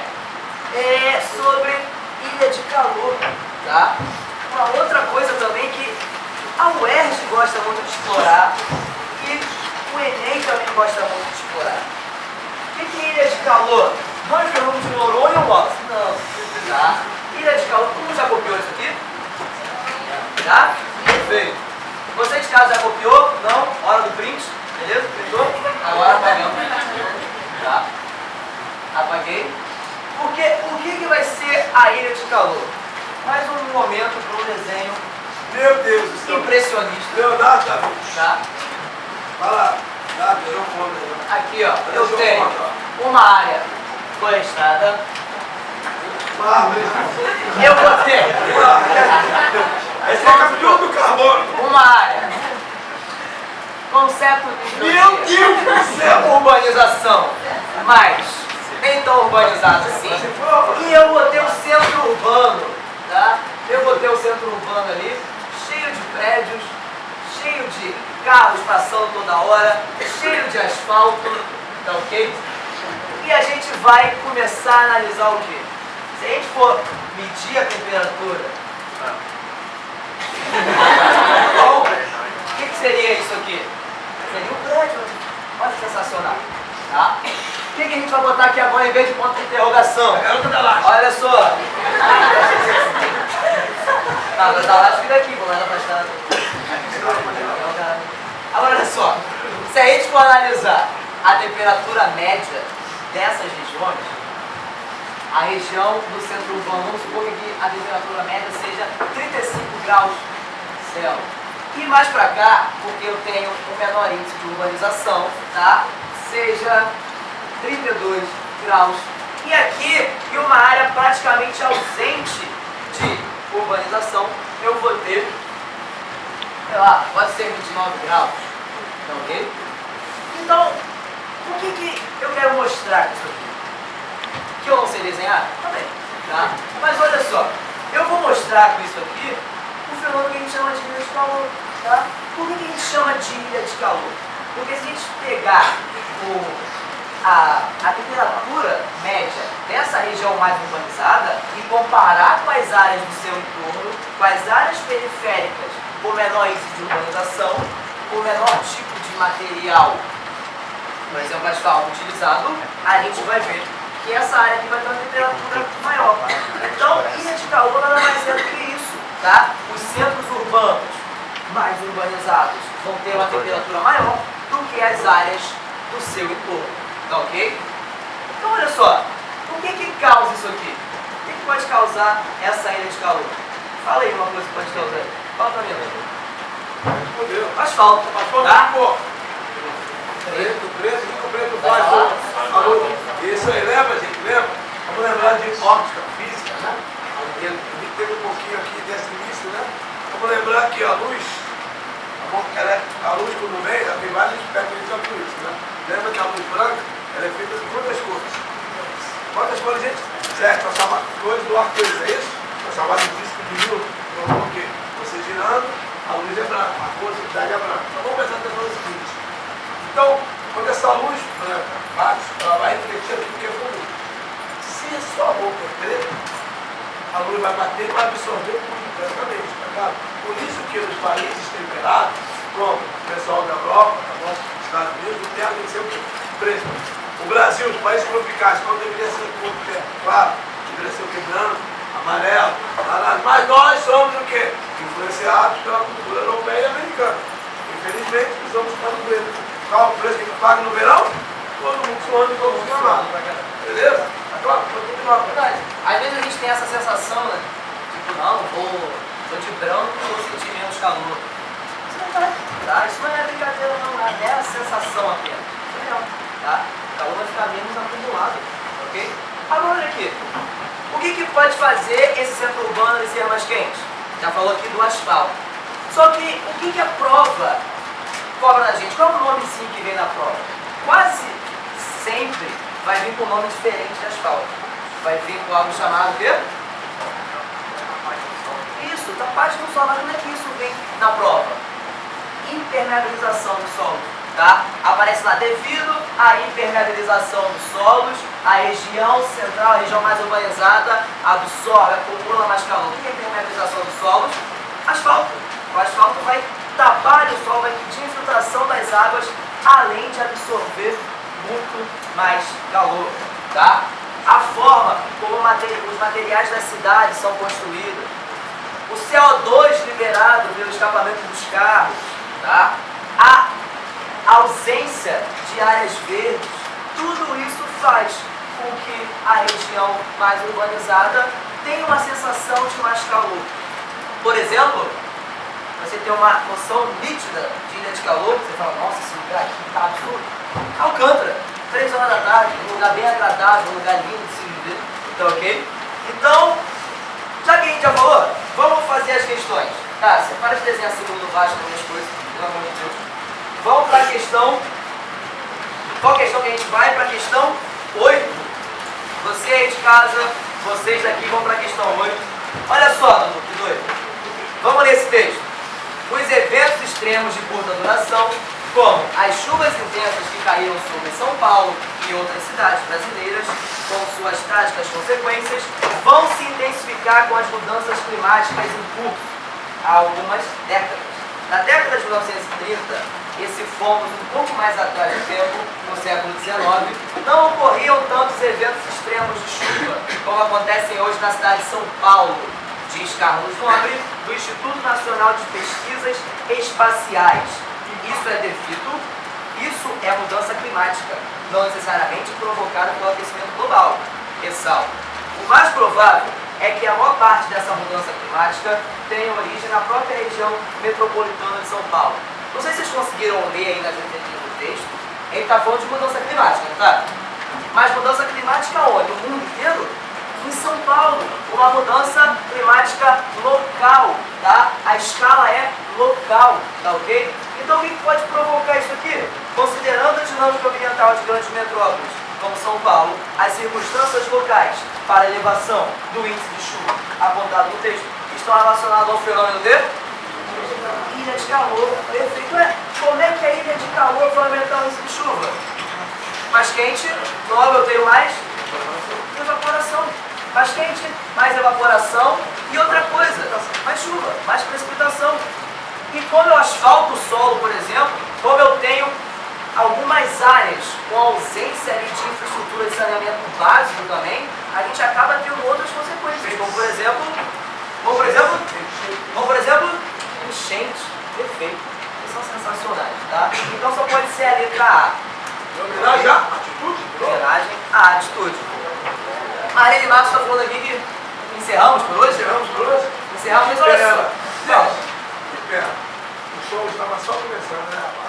É sobre ilha de calor, tá? Uma outra coisa também que a UERJ gosta muito de explorar e o Enem também gosta muito de explorar. O que é ilha de calor? Nós falamos de Noronha ou Wallace? Não. Tá? Ilha de calor, todo mundo já copiou isso aqui? Já? Perfeito. Você de casa já copiou? Não? Hora do print? Beleza? Printou? Agora apagamos. Tá? Apaguei. Porque o que vai ser a ilha de calor? Mais um momento para um desenho Meu Deus do céu. impressionista. Leonardo da Vinci. Tá? Vai lá. Dá, tirou conta. Aqui, ó, eu tenho uma área florestada. Eu vou ter Esse é a captura do carbono. uma área com certo Meu Deus do céu. urbanização, mas nem tão urbanizado assim. E eu vou ter o centro urbano, tá? Eu vou ter o centro urbano ali, cheio de prédios, cheio de carros passando toda hora, cheio de asfalto, tá ok? E a gente vai começar a analisar o quê? Se a gente for medir a temperatura, então, o que seria isso aqui? Seria um prédio. Olha que sensacional. Tá? O que a gente vai botar aqui agora em vez de ponto de interrogação? Olha só. Não, a da laje fica aqui, vou lá afastado. Agora olha só. Se a gente for analisar a temperatura média dessas regiões, a região do centro urbano, vamos supor que a temperatura média seja 35 graus Celsius. E mais para cá, porque eu tenho um menor índice de urbanização, tá? Seja 32 graus. E aqui, em uma área praticamente ausente de urbanização, eu vou ter, sei lá, pode ser 29 graus. Tá ok? Então, O que eu quero mostrar com isso aqui? Que eu não sei desenhar? Também, tá? Mas olha só, eu vou mostrar com isso aqui um fenômeno que a gente chama de ilha de calor, tá? Por que a gente chama de ilha de calor? Porque se a gente pegar a temperatura média dessa região mais urbanizada e comparar com as áreas do seu entorno, com as áreas periféricas, por menor índice de urbanização, por menor tipo de material, por exemplo, asfalto utilizado, a gente vai ver que essa área aqui vai ter uma temperatura maior. Então, ilha de calor nada mais é do que isso, tá? Os centros urbanos mais urbanizados vão ter uma temperatura maior do que as áreas do seu entorno, tá ok? Então, olha só, o que causa isso aqui? O que pode causar essa ilha de calor? Fala aí uma coisa que pode causar. Fala pra mim, Respondeu. asfalto, tá? Preto, baixo, falou. Isso aí, lembra, gente? Lembra? Vamos lembrar de óptica, física, né? Teve um pouquinho aqui desse início, né? Vamos lembrar que a luz, a luz quando vem, ela tem vários aspectos de isso, né? Lembra que a luz branca, ela é feita de quantas cores? Quantas cores, gente? Certo, são chamadas cores do arco-íris, é isso? São chamadas de disco de Newton. Então, por quê? Você girando, a luz é branca, a cor é branca. Então, vamos prestar atenção no seguinte. Então, quando essa luz branca bate, ela vai refletir aquilo que é comum. Se a sua boca é preta, a luz vai bater e vai absorver tudo completamente, tá claro? Por isso que nos países temperados, como o pessoal da Europa, tá bom? Estados Unidos, o terra tem que ser o quê? Preto. O Brasil, os países tropicais, quando deveria ser cor de terra? Claro, deveria ser o quê? Branco, amarelo, laranja. Mas nós somos o quê? Influenciados pela cultura europeia e americana. Infelizmente, precisamos ficar no preto. Qual o preço que a gente paga no verão? Todo mundo suando e todo mundo amado. Beleza? Tá claro? Continuar. Verdade. Às vezes a gente tem essa sensação, né? Tipo, não, vou de branco e vou sentir menos calor. Isso não vai, tá? Isso não é brincadeira, não. É a sensação apenas. Isso é real, tá? O calor vai ficar menos acumulado, ok? Agora, olha aqui. O que pode fazer esse centro urbano ser mais quente? Já falou aqui do asfalto. Só que o que a prova cobra da gente? Qual é o nome sim que vem na prova? Quase sempre vai vir com um nome diferente de asfalto. Vai vir com algo chamado o quê? Isso, tapagem do solo. Mas como é que isso vem na prova? Impermeabilização do solo, tá? Aparece lá, devido à impermeabilização dos solos, a região central, a região mais urbanizada, absorve, acumula mais calor. O que é impermeabilização dos solos? Asfalto. O asfalto vai tapar o solo, vai impedir a infiltração das águas, além de absorver muito mais calor, tá? A forma como os materiais da cidade são construídos, o CO2 liberado pelo escapamento dos carros, tá? A ausência de áreas verdes, tudo isso faz com que a região mais urbanizada tenha uma sensação de mais calor. Por exemplo, você tem uma noção nítida de ilha de calor, você fala, nossa, esse lugar aqui está absurdo. Alcântara, 3 horas da tarde, um lugar bem agradável, um lugar lindo de se viver, tá ok? Então, já que a gente já falou, vamos fazer as questões. Tá, você para de desenhar segundo baixo com as coisas, pelo amor de Deus. Vamos para a questão, qual questão que a gente vai? Para a questão 8. Você aí de casa, vocês aqui vão para a questão 8. Olha só, Dudu, que doido. Vamos ler esse texto. Os eventos extremos de curta duração, como as chuvas intensas que caíram sobre São Paulo e outras cidades brasileiras, com suas trágicas consequências, vão se intensificar com as mudanças climáticas em curso há algumas décadas. Na década de 1930, e se formos um pouco mais atrás do tempo, no século XIX, não ocorriam tantos eventos extremos de chuva como acontecem hoje na cidade de São Paulo, diz Carlos Nobre, do Instituto Nacional de Pesquisas Espaciais. Isso é mudança climática, não necessariamente provocada pelo aquecimento global. Ressalto. O mais provável é que a maior parte dessa mudança climática tenha origem na própria região metropolitana de São Paulo. Não sei se vocês conseguiram ler aí nas entrelinhas do texto. Ele está falando de mudança climática, não tá? Mas mudança climática onde? No mundo inteiro? Em São Paulo, uma mudança climática local, tá? A escala é local, tá ok? Então o que pode provocar isso aqui? Considerando a dinâmica ambiental de grandes metrópoles, como São Paulo, as circunstâncias locais para a elevação do índice de chuva apontado no texto estão relacionadas ao fenômeno de ilha de calor. Perfeito. Como é que a ilha de calor vai aumentar o índice de chuva? Mais quente, logo eu tenho mais evaporação. Mais quente, mais evaporação e outra coisa, mais chuva, mais precipitação. E como eu asfalto o solo, por exemplo, como eu tenho algumas áreas com ausência ali de infraestrutura de saneamento básico também, a gente acaba tendo outras consequências, como por exemplo, enchentes. Perfeito. Eles são sensacionais, tá? Então só pode ser a letra A. Homenagem à atitude. Homenagem à atitude. Marlene Marcos está falando aqui que encerramos por hoje? Encerramos por hoje? Encerramos, mas olha só. Que pena. O show estava só começando, né, rapaz?